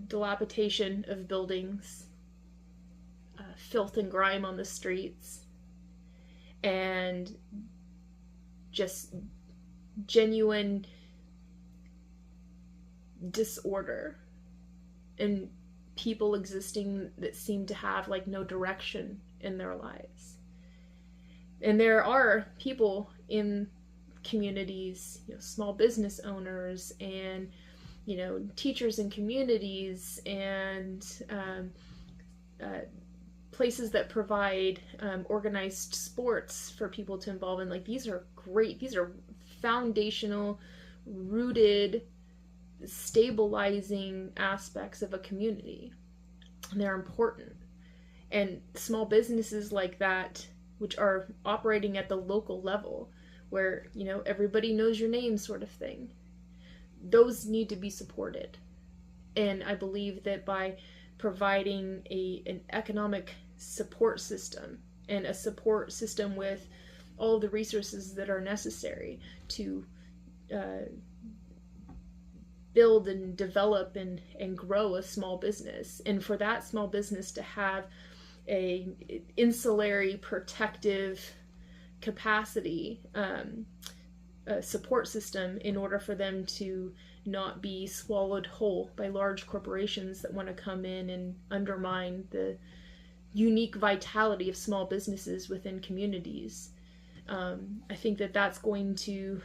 dilapidation of buildings, filth and grime on the streets, and just genuine disorder, and people existing that seem to have like no direction in their lives. And there are people in communities, small business owners, and teachers in communities, and places that provide organized sports for people to involve in. Like, these are great. These are foundational, rooted, stabilizing aspects of a community, and they're important. And small businesses like that, which are operating at the local level, where everybody knows your name, sort of thing, those need to be supported. And I believe that by providing an economic support system, and a support system with all the resources that are necessary to build and develop and grow a small business, and for that small business to have a insulary protective capacity, a support system, in order for them to not be swallowed whole by large corporations that want to come in and undermine the unique vitality of small businesses within communities. I think that that's going to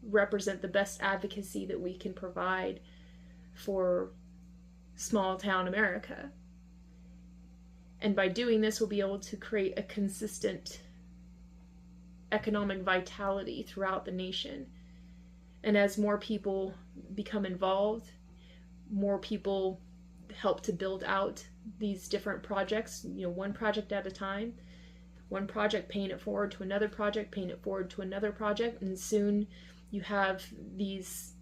represent the best advocacy that we can provide for small town America. And by doing this, we'll be able to create a consistent economic vitality throughout the nation. And as more people become involved, more people help to build out these different projects, one project at a time, one project paying it forward to another project, paying it forward to another project, and soon you have these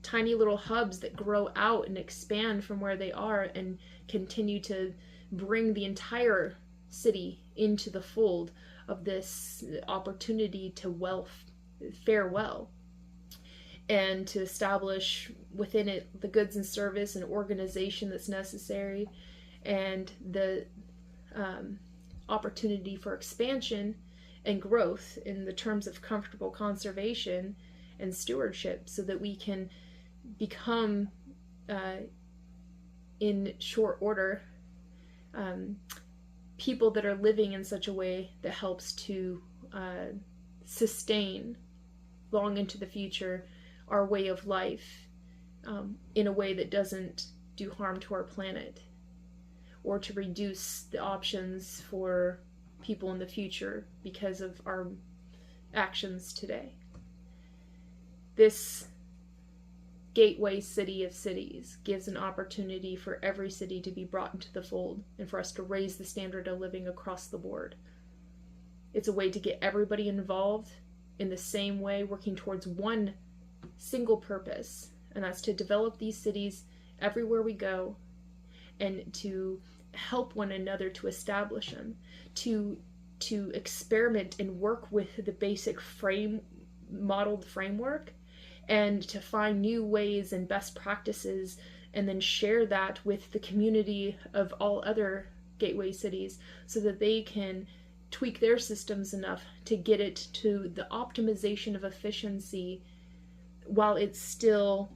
tiny little hubs that grow out and expand from where they are and continue to bring the entire city into the fold of this opportunity to fare well, and to establish within it the goods and service and organization that's necessary, and the opportunity for expansion and growth in the terms of comfortable conservation and stewardship, so that we can become, in short order, people that are living in such a way that helps to sustain long into the future our way of life in a way that doesn't do harm to our planet, or to reduce the options for people in the future because of our actions today. This gateway city of cities gives an opportunity for every city to be brought into the fold and for us to raise the standard of living across the board. It's a way to get everybody involved in the same way, working towards one single purpose, and that's to develop these cities everywhere we go and to help one another to establish them, to experiment and work with the basic modeled framework, and to find new ways and best practices, and then share that with the community of all other gateway cities so that they can tweak their systems enough to get it to the optimization of efficiency while it's still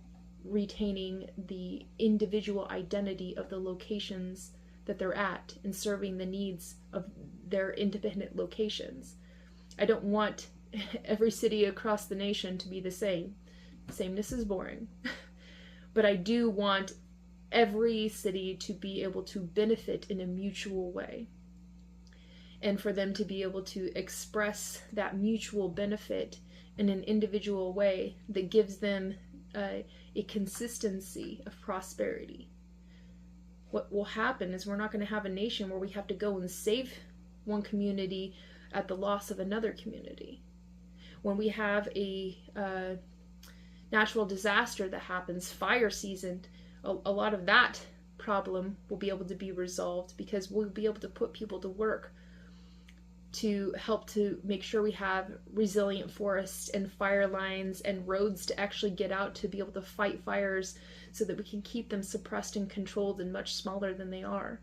retaining the individual identity of the locations that they're at and serving the needs of their independent locations. I don't want every city across the nation to be the same. Sameness is boring. But I do want every city to be able to benefit in a mutual way, and for them to be able to express that mutual benefit in an individual way that gives them a consistency of prosperity. What will happen is we're not going to have a nation where we have to go and save one community at the loss of another community. When we have a natural disaster that happens, fire season, a lot of that problem will be able to be resolved because we'll be able to put people to work to help to make sure we have resilient forests and fire lines and roads to actually get out to be able to fight fires so that we can keep them suppressed and controlled and much smaller than they are.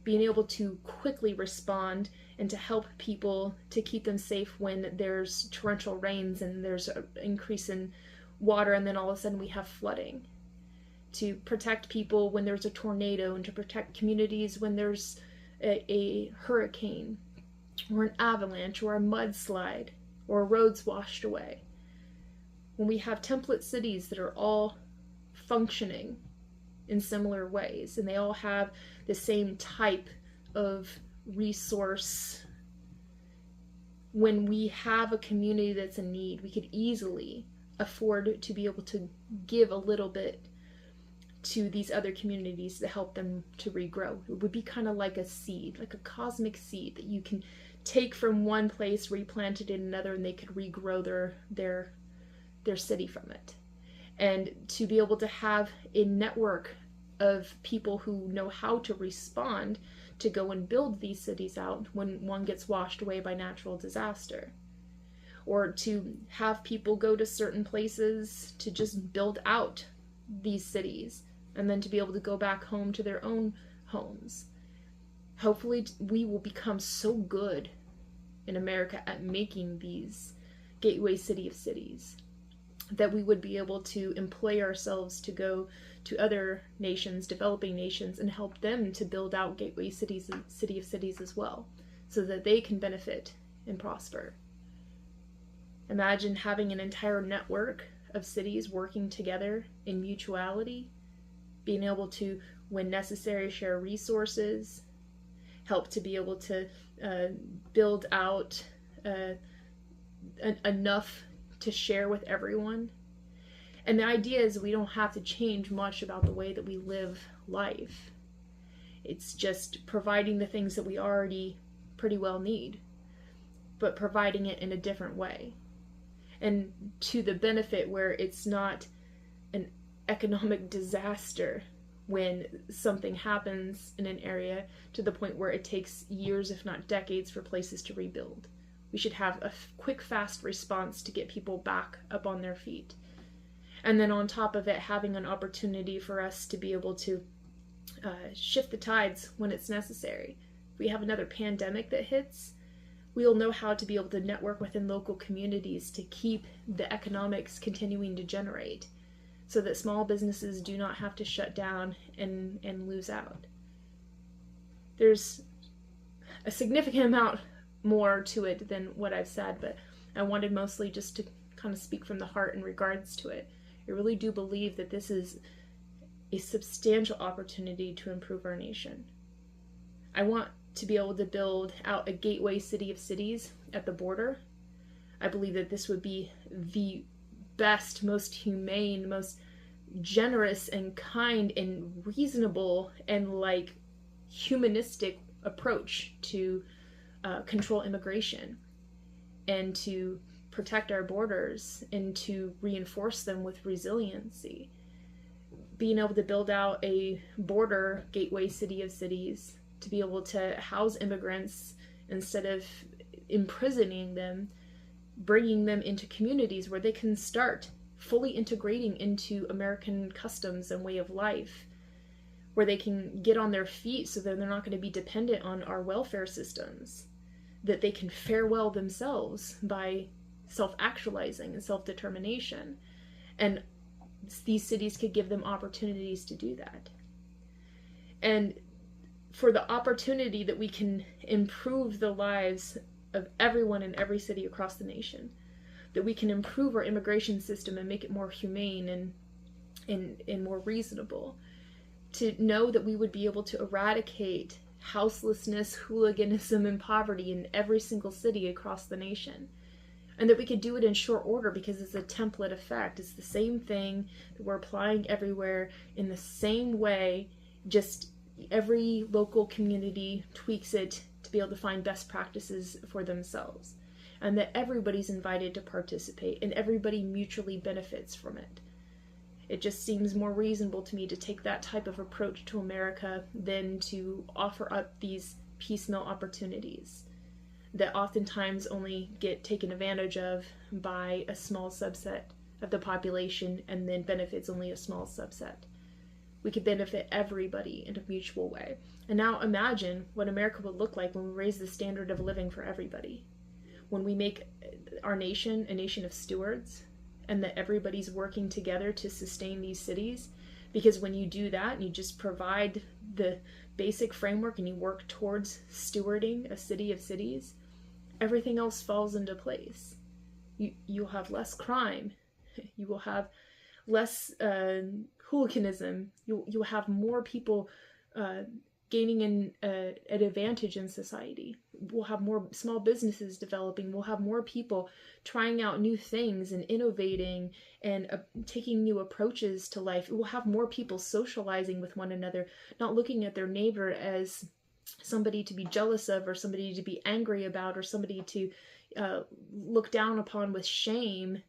Being able to quickly respond and to help people to keep them safe when there's torrential rains and there's an increase in water and then all of a sudden we have flooding. To protect people when there's a tornado, and to protect communities when there's a hurricane or an avalanche or a mudslide or roads washed away. When we have template cities that are all functioning in similar ways and they all have the same type of resource, when we have a community that's in need, we could easily afford to be able to give a little bit to these other communities to help them to regrow. It would be kind of like a seed, like a cosmic seed that you can take from one place, replant it in another, and they could regrow their city from it. And to be able to have a network of people who know how to respond to go and build these cities out when one gets washed away by natural disaster. Or to have people go to certain places to just build out these cities and then to be able to go back home to their own homes. Hopefully we will become so good in America at making these gateway city of cities that we would be able to employ ourselves to go to other nations, developing nations, and help them to build out gateway cities and city of cities as well, so that they can benefit and prosper. Imagine having an entire network of cities working together in mutuality, being able to, when necessary, share resources, help to be able to build out enough to share with everyone. And the idea is we don't have to change much about the way that we live life. It's just providing the things that we already pretty well need, but providing it in a different way. And to the benefit where it's not an economic disaster when something happens in an area to the point where it takes years, if not decades, for places to rebuild. We should have a quick, fast response to get people back up on their feet. And then on top of it, having an opportunity for us to be able to shift the tides when it's necessary. If we have another pandemic that hits, we'll know how to be able to network within local communities to keep the economics continuing to generate so that small businesses do not have to shut down and lose out. There's a significant amount more to it than what I've said, but I wanted mostly just to kind of speak from the heart in regards to it. I really do believe that this is a substantial opportunity to improve our nation. I want to be able to build out a gateway city of cities at the border. I believe that this would be the best, most humane, most generous and kind and reasonable and like humanistic approach to control immigration and to protect our borders and to reinforce them with resiliency. Being able to build out a border gateway city of cities to be able to house immigrants instead of imprisoning them, bringing them into communities where they can start fully integrating into American customs and way of life, where they can get on their feet so that they're not going to be dependent on our welfare systems, that they can fare well themselves by self-actualizing and self-determination. And these cities could give them opportunities to do that. And for the opportunity that we can improve the lives of everyone in every city across the nation, that we can improve our immigration system and make it more humane and more reasonable, to know that we would be able to eradicate houselessness, hooliganism, and poverty in every single city across the nation. And that we could do it in short order because it's a template effect. It's the same thing that we're applying everywhere in the same way, just every local community tweaks it to be able to find best practices for themselves. And that everybody's invited to participate and everybody mutually benefits from it. It just seems more reasonable to me to take that type of approach to America than to offer up these piecemeal opportunities that oftentimes only get taken advantage of by a small subset of the population and then benefits only a small subset. We could benefit everybody in a mutual way. And now imagine what America would look like when we raise the standard of living for everybody. When we make our nation a nation of stewards, and that everybody's working together to sustain these cities. Because when you do that, and you just provide the basic framework and you work towards stewarding a city of cities, everything else falls into place. You'll have less crime. You will have less hooliganism. You'll have more people gaining an advantage in society. We'll have more small businesses developing. We'll have more people trying out new things and innovating and taking new approaches to life. We'll have more people socializing with one another, not looking at their neighbor as somebody to be jealous of or somebody to be angry about or somebody to look down upon with shame,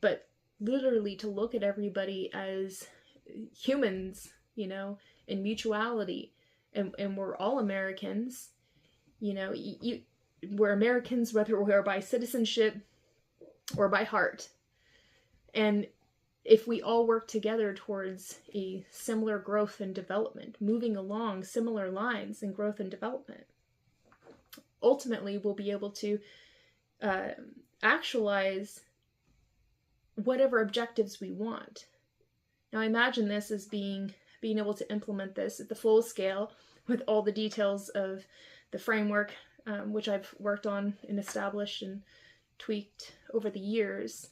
but literally to look at everybody as humans, in mutuality. And we're all Americans, we're Americans whether we're by citizenship or by heart. And if we all work together towards a similar growth and development, moving along similar lines in growth and development, ultimately we'll be able to actualize whatever objectives we want. Now imagine this as being able to implement this at the full scale with all the details of the framework, which I've worked on and established and tweaked over the years.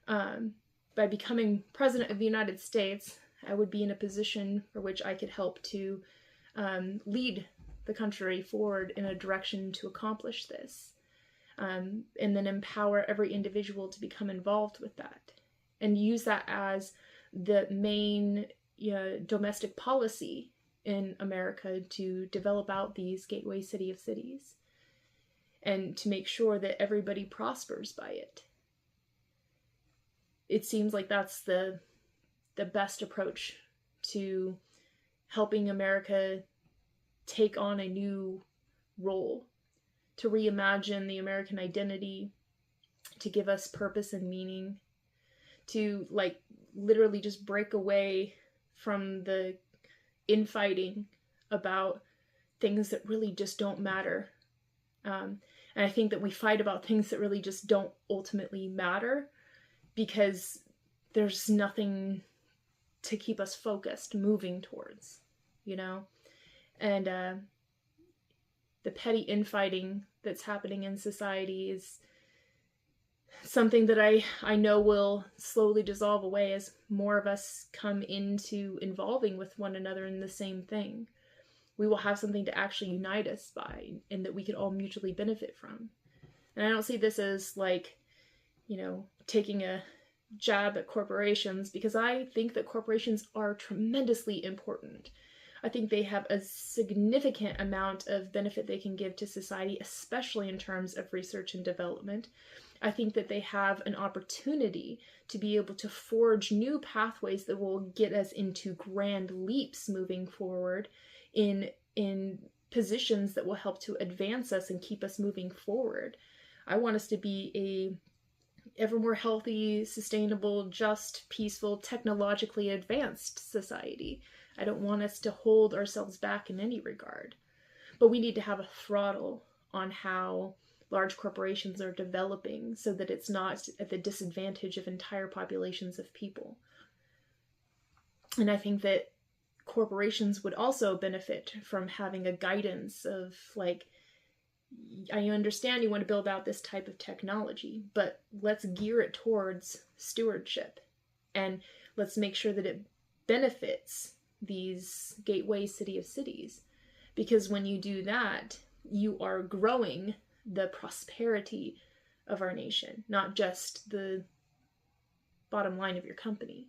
By becoming President of the United States, I would be in a position for which I could help to lead the country forward in a direction to accomplish this, and then empower every individual to become involved with that, and use that as the main domestic policy in America to develop out these gateway city of cities and to make sure that everybody prospers by it. It seems like that's the best approach to helping America take on a new role, to reimagine the American identity, to give us purpose and meaning, to literally just break away from the infighting about things that really just don't matter. And I think that we fight about things that really just don't ultimately matter because there's nothing to keep us focused, moving towards, And the petty infighting that's happening in society is something that I know will slowly dissolve away as more of us come into involving with one another in the same thing. We will have something to actually unite us by, and that we could all mutually benefit from. And I don't see this as like, taking a jab at corporations, because I think that corporations are tremendously important. I think they have a significant amount of benefit they can give to society, especially in terms of research and development. I think that they have an opportunity to be able to forge new pathways that will get us into grand leaps moving forward in positions that will help to advance us and keep us moving forward. I want us to be a ever more healthy, sustainable, just, peaceful, technologically advanced society. I don't want us to hold ourselves back in any regard. But we need to have a throttle on how large corporations are developing so that it's not at the disadvantage of entire populations of people. And I think that corporations would also benefit from having a guidance of, like, I understand you want to build out this type of technology, but let's gear it towards stewardship, and let's make sure that it benefits these gateway city of cities. Because when you do that, you are growing the prosperity of our nation, not just the bottom line of your company.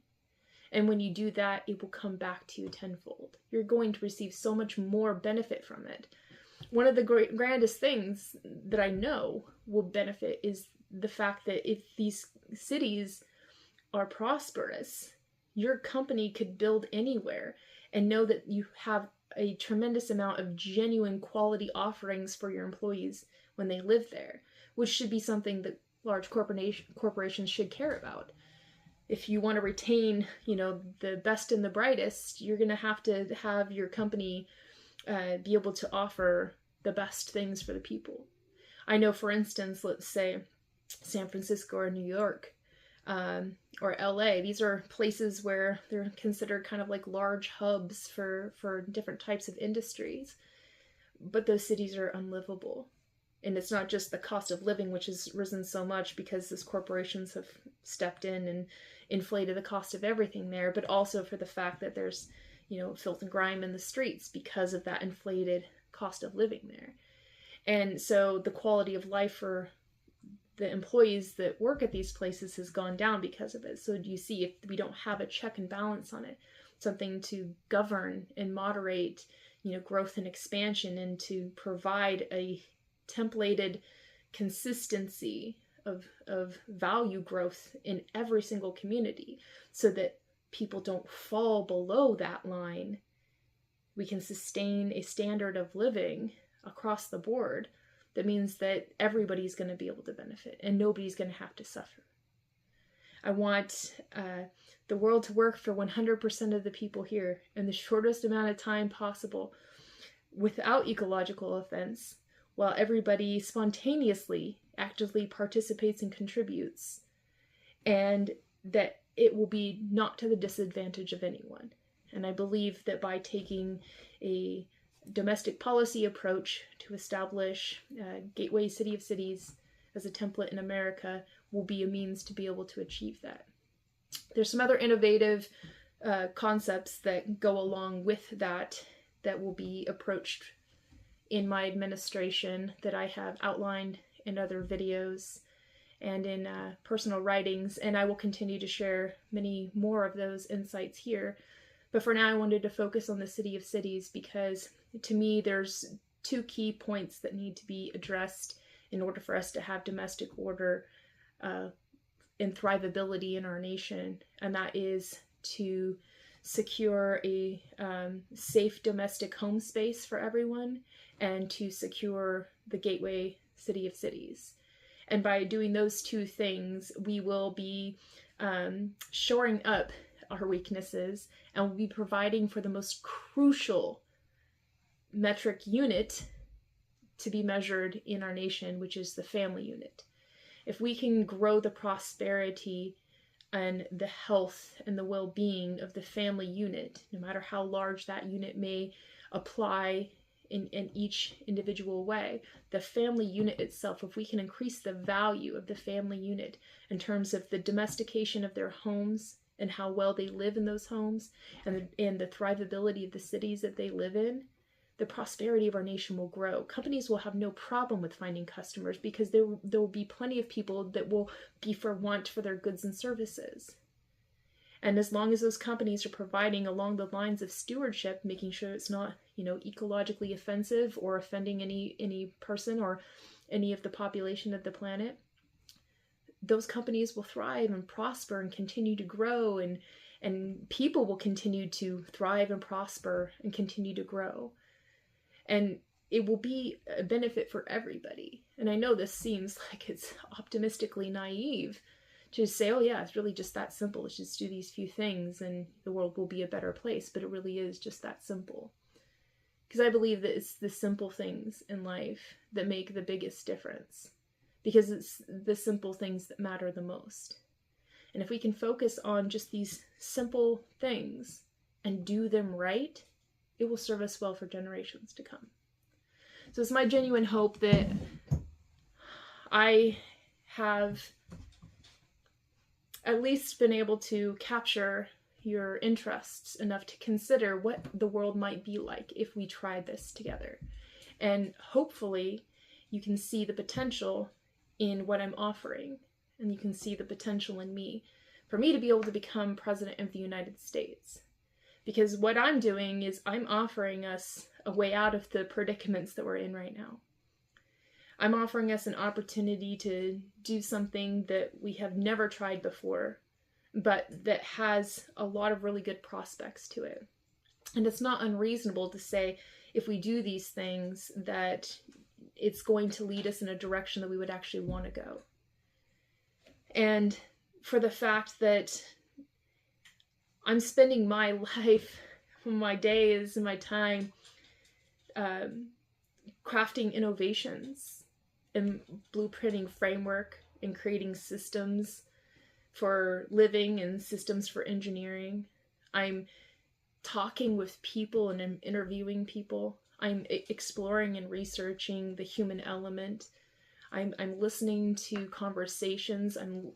And when you do that, it will come back to you tenfold. You're going to receive so much more benefit from it. One of the grandest things that I know will benefit is the fact that if these cities are prosperous, your company could build anywhere and know that you have a tremendous amount of genuine quality offerings for your employees when they live there, which should be something that large corporations should care about. If you want to retain, the best and the brightest, you're going to have your company be able to offer the best things for the people. I know, for instance, let's say San Francisco or New York or LA. These are places where they're considered kind of like large hubs for different types of industries. But those cities are unlivable. And it's not just the cost of living, which has risen so much because these corporations have stepped in and inflated the cost of everything there, but also for the fact that there's, filth and grime in the streets because of that inflated cost of living there. And so the quality of life for the employees that work at these places has gone down because of it. So you see, if we don't have a check and balance on it, something to govern and moderate, growth and expansion, and to provide a templated consistency of value growth in every single community so that people don't fall below that line, we can sustain a standard of living across the board that means that everybody's going to be able to benefit and nobody's going to have to suffer. I want the world to work for 100% of the people here in the shortest amount of time possible without ecological offense, while everybody spontaneously, actively participates and contributes, and that it will be not to the disadvantage of anyone. And I believe that by taking a domestic policy approach to establish Gateway City of Cities as a template in America will be a means to be able to achieve that. There's some other innovative concepts that go along with that will be approached in my administration that I have outlined in other videos and in personal writings, and I will continue to share many more of those insights here. But for now, I wanted to focus on the City of Cities because, to me, there's two key points that need to be addressed in order for us to have domestic order and thrivability in our nation, and that is to secure a safe domestic home space for everyone and to secure the Gateway City of Cities. And by doing those two things, we will be shoring up our weaknesses and we'll be providing for the most crucial metric unit to be measured in our nation, which is the family unit. If we can grow the prosperity and the health and the well-being of the family unit, no matter how large that unit may apply in each individual way. The family unit itself, if we can increase the value of the family unit in terms of the domestication of their homes and how well they live in those homes, and the thrivability of the cities that they live in, the prosperity of our nation will grow. Companies will have no problem with finding customers because there will be plenty of people that will be for want for their goods and services. And as long as those companies are providing along the lines of stewardship, making sure it's not, ecologically offensive or offending any person or any of the population of the planet, those companies will thrive and prosper and continue to grow, and people will continue to thrive and prosper and continue to grow. And it will be a benefit for everybody. And I know this seems like it's optimistically naive to say, oh yeah, it's really just that simple. Let's just do these few things and the world will be a better place. But it really is just that simple. Because I believe that it's the simple things in life that make the biggest difference. Because it's the simple things that matter the most. And if we can focus on just these simple things and do them right, it will serve us well for generations to come. So it's my genuine hope that I have at least been able to capture your interests enough to consider what the world might be like if we tried this together. And hopefully you can see the potential in what I'm offering, and you can see the potential in me, for me to be able to become President of the United States. Because what I'm doing is I'm offering us a way out of the predicaments that we're in right now. I'm offering us an opportunity to do something that we have never tried before, but that has a lot of really good prospects to it. And it's not unreasonable to say, if we do these things, that it's going to lead us in a direction that we would actually want to go. And for the fact that I'm spending my life, my days, and my time crafting innovations and blueprinting framework and creating systems for living and systems for engineering. I'm talking with people and I'm interviewing people. I'm exploring and researching the human element. I'm listening to conversations. I'm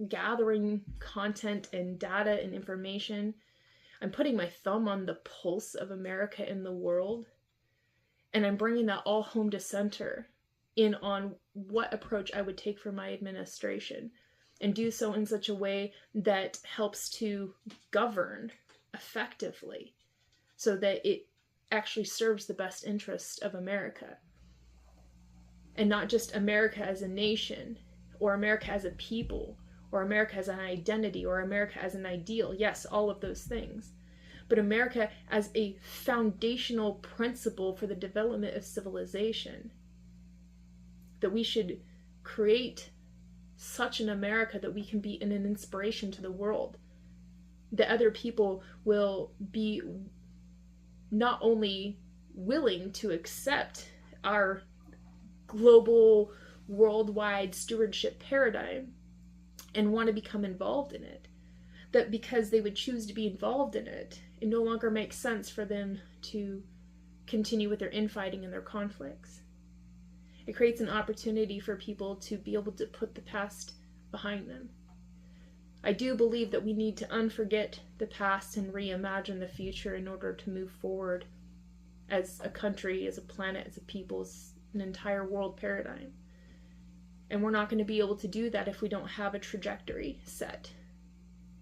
gathering content and data and information. I'm putting my thumb on the pulse of America and the world. And I'm bringing that all home to center in on what approach I would take for my administration, and do so in such a way that helps to govern effectively so that it actually serves the best interest of America. And not just America as a nation, or America as a people, or America as an identity, or America as an ideal. Yes, all of those things. But America as a foundational principle for the development of civilization. That we should create such an America that we can be an inspiration to the world. That other people will be not only willing to accept our global, worldwide stewardship paradigm and want to become involved in it. That because they would choose to be involved in it, it no longer makes sense for them to continue with their infighting and their conflicts. It creates an opportunity for people to be able to put the past behind them. I do believe that we need to unforget the past and reimagine the future in order to move forward as a country, as a planet, as a people, as an entire world paradigm. And we're not going to be able to do that if we don't have a trajectory set,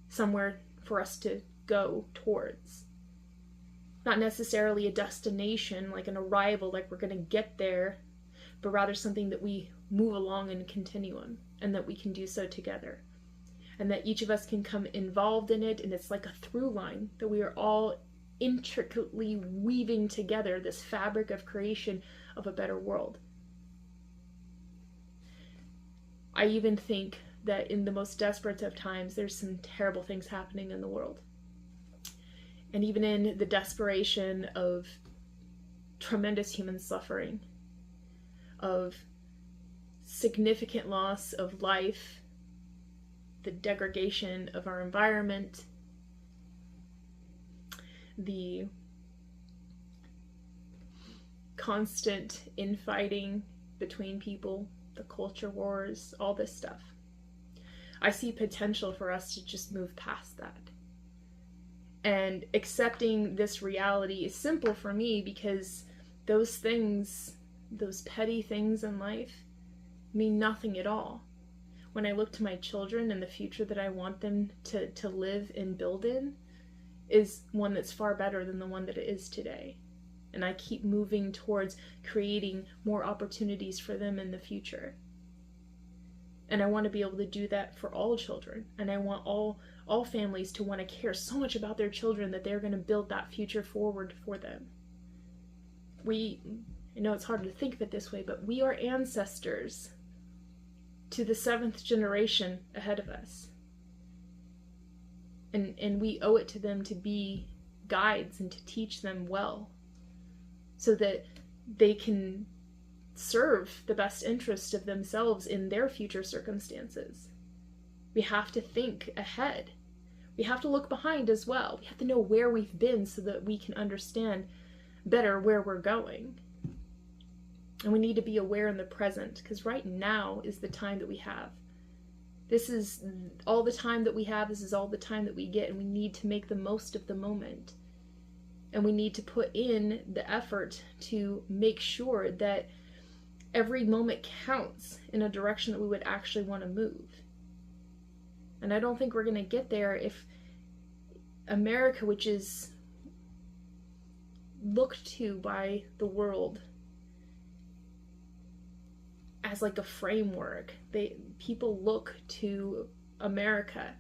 somewhere for us to go towards. Not necessarily a destination, like an arrival, like we're going to get there, but rather something that we move along in a continuum, and that we can do so together. And that each of us can come involved in it, and it's like a through line, that we are all intricately weaving together this fabric of creation of a better world. I even think that in the most desperate of times, there's some terrible things happening in the world. And even in the desperation of tremendous human suffering, of significant loss of life, the degradation of our environment, the constant infighting between people, the culture wars, all this stuff. I see potential for us to just move past that. And accepting this reality is simple for me because those things, those petty things in life, mean nothing at all. When I look to my children and the future that I want them to live and build in is one that's far better than the one that it is today. And I keep moving towards creating more opportunities for them in the future. And I want to be able to do that for all children. And I want all families to want to care so much about their children that they're going to build that future forward for them. I know it's hard to think of it this way, but we are ancestors to the 7th generation ahead of us. And we owe it to them to be guides and to teach them well so that they can serve the best interest of themselves in their future circumstances. We have to think ahead. We have to look behind as well. We have to know where we've been so that we can understand better where we're going. And we need to be aware in the present, because right now is the time that we have. This is all the time that we have. This is all the time that we get, and we need to make the most of the moment. And we need to put in the effort to make sure that every moment counts in a direction that we would actually want to move. And I don't think we're going to get there if America, which is looked to by the world as like a framework. People look to America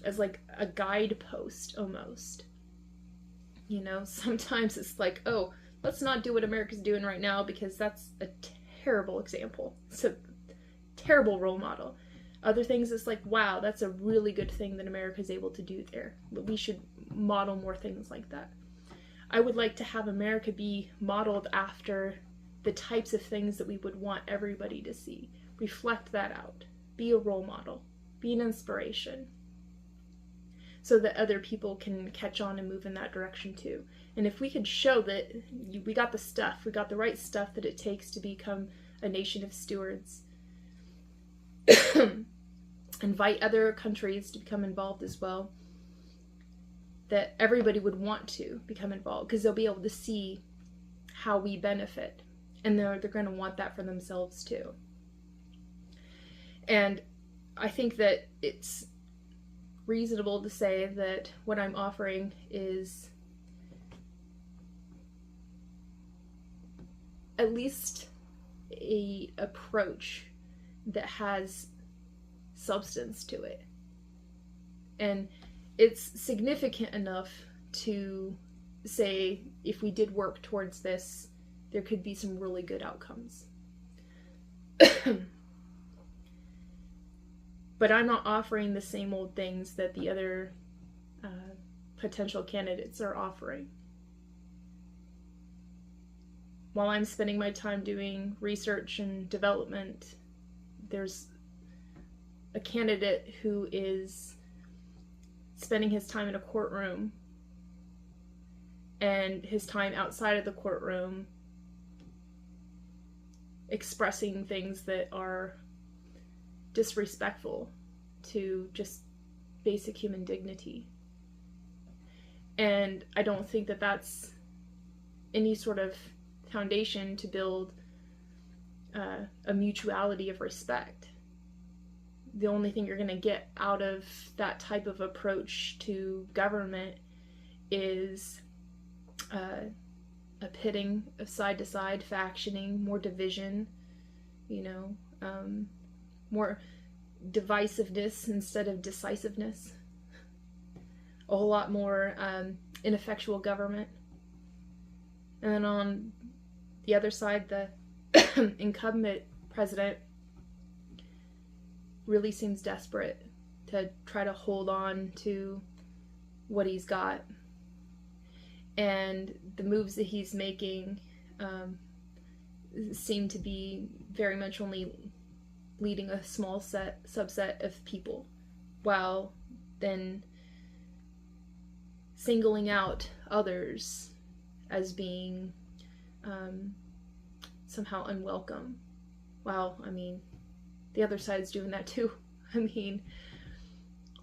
as like a guidepost almost. You know, sometimes it's like, oh, let's not do what America's doing right now because that's a terrible example. It's a terrible role model. Other things, it's like, wow, that's a really good thing that America's able to do there. But we should model more things like that. I would like to have America be modeled after the types of things that we would want everybody to see. Reflect that out. Be a role model. Be an inspiration. So that other people can catch on and move in that direction too. And if we could show that we got the stuff, we got the right stuff that it takes to become a nation of stewards, invite other countries to become involved as well, that everybody would want to become involved because they'll be able to see how we benefit. And they're going to want that for themselves too. And I think that it's reasonable to say that what I'm offering is at least a approach that has substance to it. And it's significant enough to say if we did work towards this, there could be some really good outcomes. But I'm not offering the same old things that the other potential candidates are offering. While I'm spending my time doing research and development, there's a candidate who is spending his time in a courtroom and his time outside of the courtroom expressing things that are disrespectful to just basic human dignity. And I don't think that that's any sort of foundation to build a mutuality of respect. The only thing you're going to get out of that type of approach to government is a pitting of side to side, factioning, more division, more divisiveness instead of decisiveness, a whole lot more ineffectual government. And then on the other side, the incumbent president really seems desperate to try to hold on to what he's got. And the moves that he's making seem to be very much only leading a small subset of people, while then singling out others as being somehow unwelcome. Well, I mean, the other side's doing that too. I mean,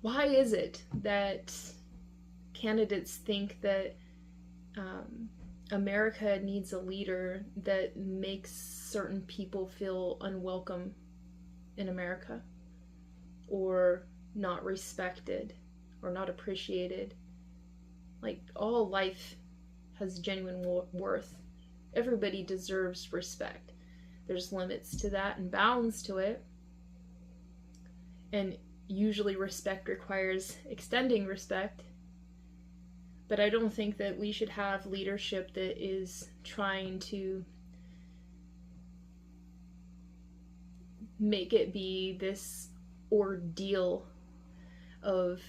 why is it that candidates think that America needs a leader that makes certain people feel unwelcome in America, or not respected, or not appreciated? Like, all life has genuine worth. Everybody deserves respect. There's limits to that and bounds to it. And usually respect requires extending respect. But I don't think that we should have leadership that is trying to make it be this ordeal of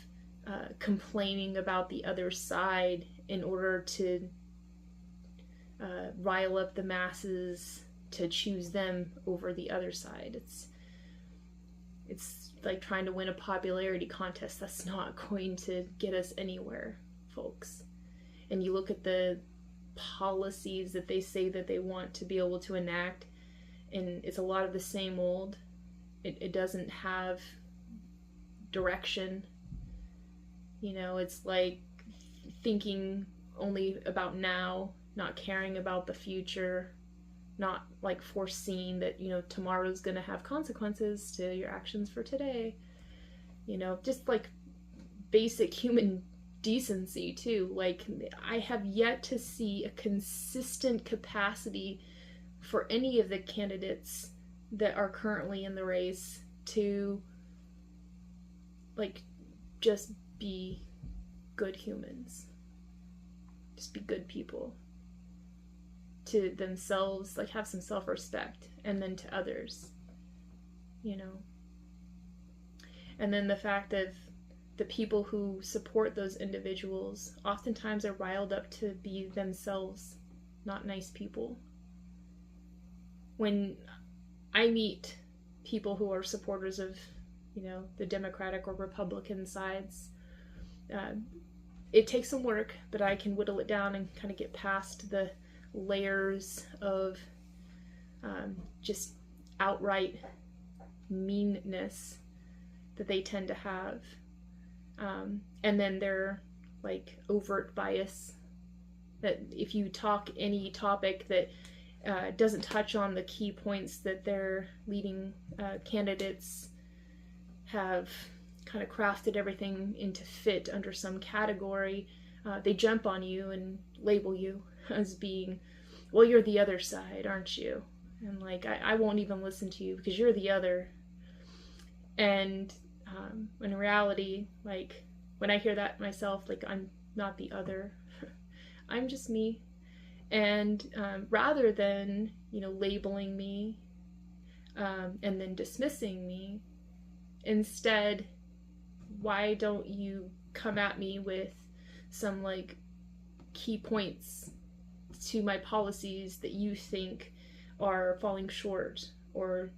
complaining about the other side in order to rile up the masses to choose them over the other side. It's like trying to win a popularity contest. That's not going to get us anywhere, folks. And you look at the policies that they say that they want to be able to enact, and it's a lot of the same old. It doesn't have direction. You know, it's like thinking only about now, not caring about the future, not like foreseeing that, you know, tomorrow's gonna have consequences to your actions for today. You know, just like basic human decency too. Like, I have yet to see a consistent capacity for any of the candidates that are currently in the race to like just be good humans, just be good people to themselves, like have some self-respect, and then to others, you know. And then the fact of the people who support those individuals oftentimes are riled up to be themselves not nice people. When I meet people who are supporters of, you know, the Democratic or Republican sides, it takes some work, but I can whittle it down and kind of get past the layers of just outright meanness that they tend to have. And then their like overt bias, that if you talk any topic that doesn't touch on the key points that their leading candidates have kind of crafted everything into fit under some category, they jump on you and label you as being, well, you're the other side, aren't you? And like, I won't even listen to you because you're the other. And in reality, like, when I hear that myself, like, I'm not the other. I'm just me. And rather than, you know, labeling me and then dismissing me, instead, why don't you come at me with some like key points to my policies that you think are falling short or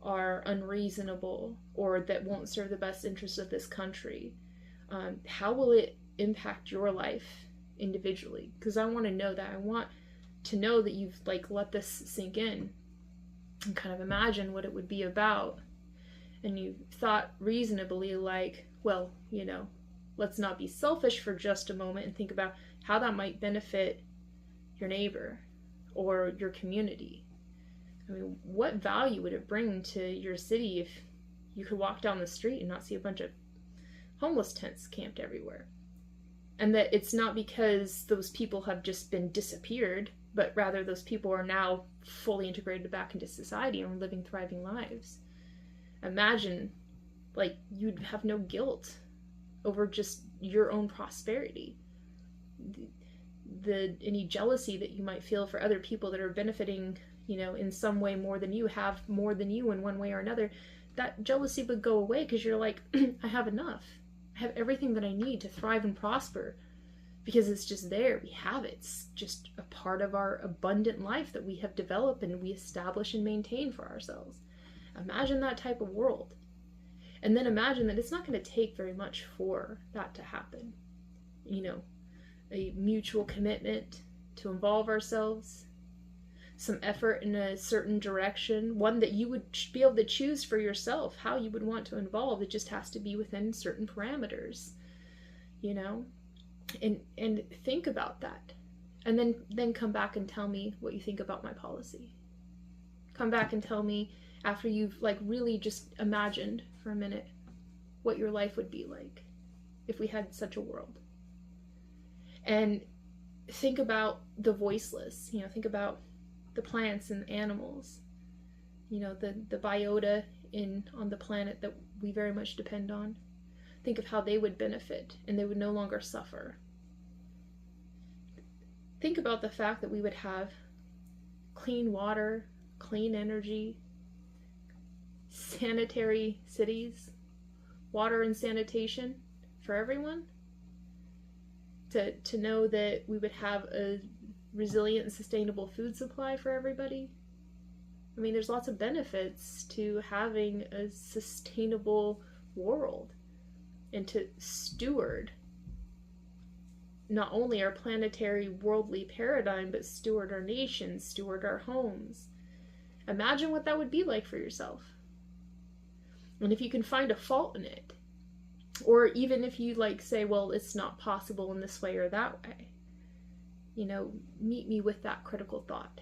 are unreasonable or that won't serve the best interests of this country? How will it impact your life individually? Because I want to know that. I want to know that you've like let this sink in and kind of imagine what it would be about, and you thought reasonably, like, well, you know, let's not be selfish for just a moment and think about how that might benefit your neighbor or your community. I mean, what value would it bring to your city if you could walk down the street and not see a bunch of homeless tents camped everywhere? And that it's not because those people have just been disappeared, but rather those people are now fully integrated back into society and living thriving lives. Imagine, like, you'd have no guilt over just your own prosperity. Any jealousy that you might feel for other people that are benefiting, you know, in some way more than you, have more than you in one way or another, that jealousy would go away because you're like, I have enough. I have everything that I need to thrive and prosper because it's just there. We have it. It's just a part of our abundant life that we have developed and we establish and maintain for ourselves. Imagine that type of world. And then imagine that it's not going to take very much for that to happen. You know, a mutual commitment to involve ourselves, some effort in a certain direction, one that you would be able to choose for yourself how you would want to involve. It just has to be within certain parameters, you know? And think about that. And then come back and tell me what you think about my policy. Come back and tell me, after you've like really just imagined for a minute what your life would be like if we had such a world. And think about the voiceless, you know, think about the plants and animals, you know, the biota on the planet that we very much depend on. Think of how they would benefit and they would no longer suffer. Think about the fact that we would have clean water, clean energy, sanitary cities, water and sanitation for everyone. To know that we would have a resilient and sustainable food supply for everybody. I mean, there's lots of benefits to having a sustainable world and to steward not only our planetary worldly paradigm, but steward our nation, steward our homes. Imagine what that would be like for yourself. And if you can find a fault in it, or even if you like say, well, it's not possible in this way or that way, you know, meet me with that critical thought.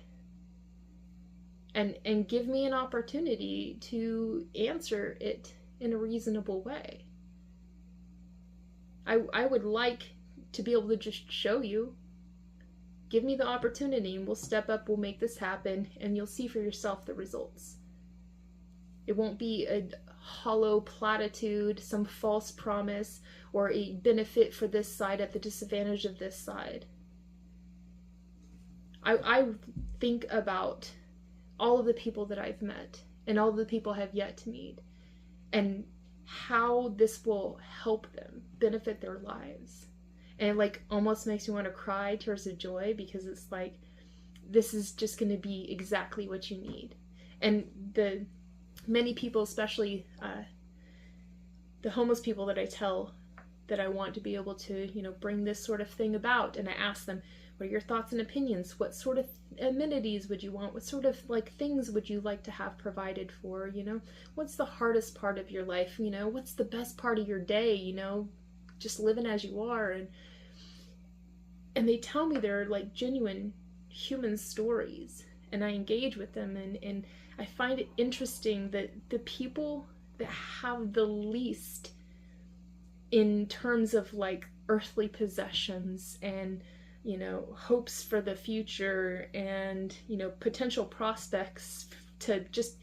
And give me an opportunity to answer it in a reasonable way. I would like to be able to just show you. Give me the opportunity and we'll step up, we'll make this happen, and you'll see for yourself the results. It won't be a hollow platitude, some false promise, or a benefit for this side at the disadvantage of this side. I think about all of the people that I've met and all of the people I have yet to meet and how this will help them benefit their lives. And it like almost makes me want to cry tears of joy, because it's like, this is just going to be exactly what you need. And the many people, especially the homeless people that I tell that I want to be able to, you know, bring this sort of thing about, and I ask them, what are your thoughts and opinions? What sort of amenities would you want? What sort of like things would you like to have provided for, you know? What's the hardest part of your life, you know? What's the best part of your day, you know? Just living as you are. And they tell me they're like genuine human stories, and I engage with them, and I find it interesting that the people that have the least in terms of like earthly possessions and, you know, hopes for the future and, you know, potential prospects to just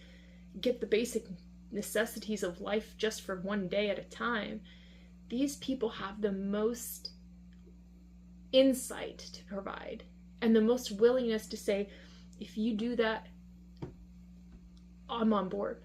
get the basic necessities of life just for one day at a time, these people have the most insight to provide and the most willingness to say, if you do that, I'm on board.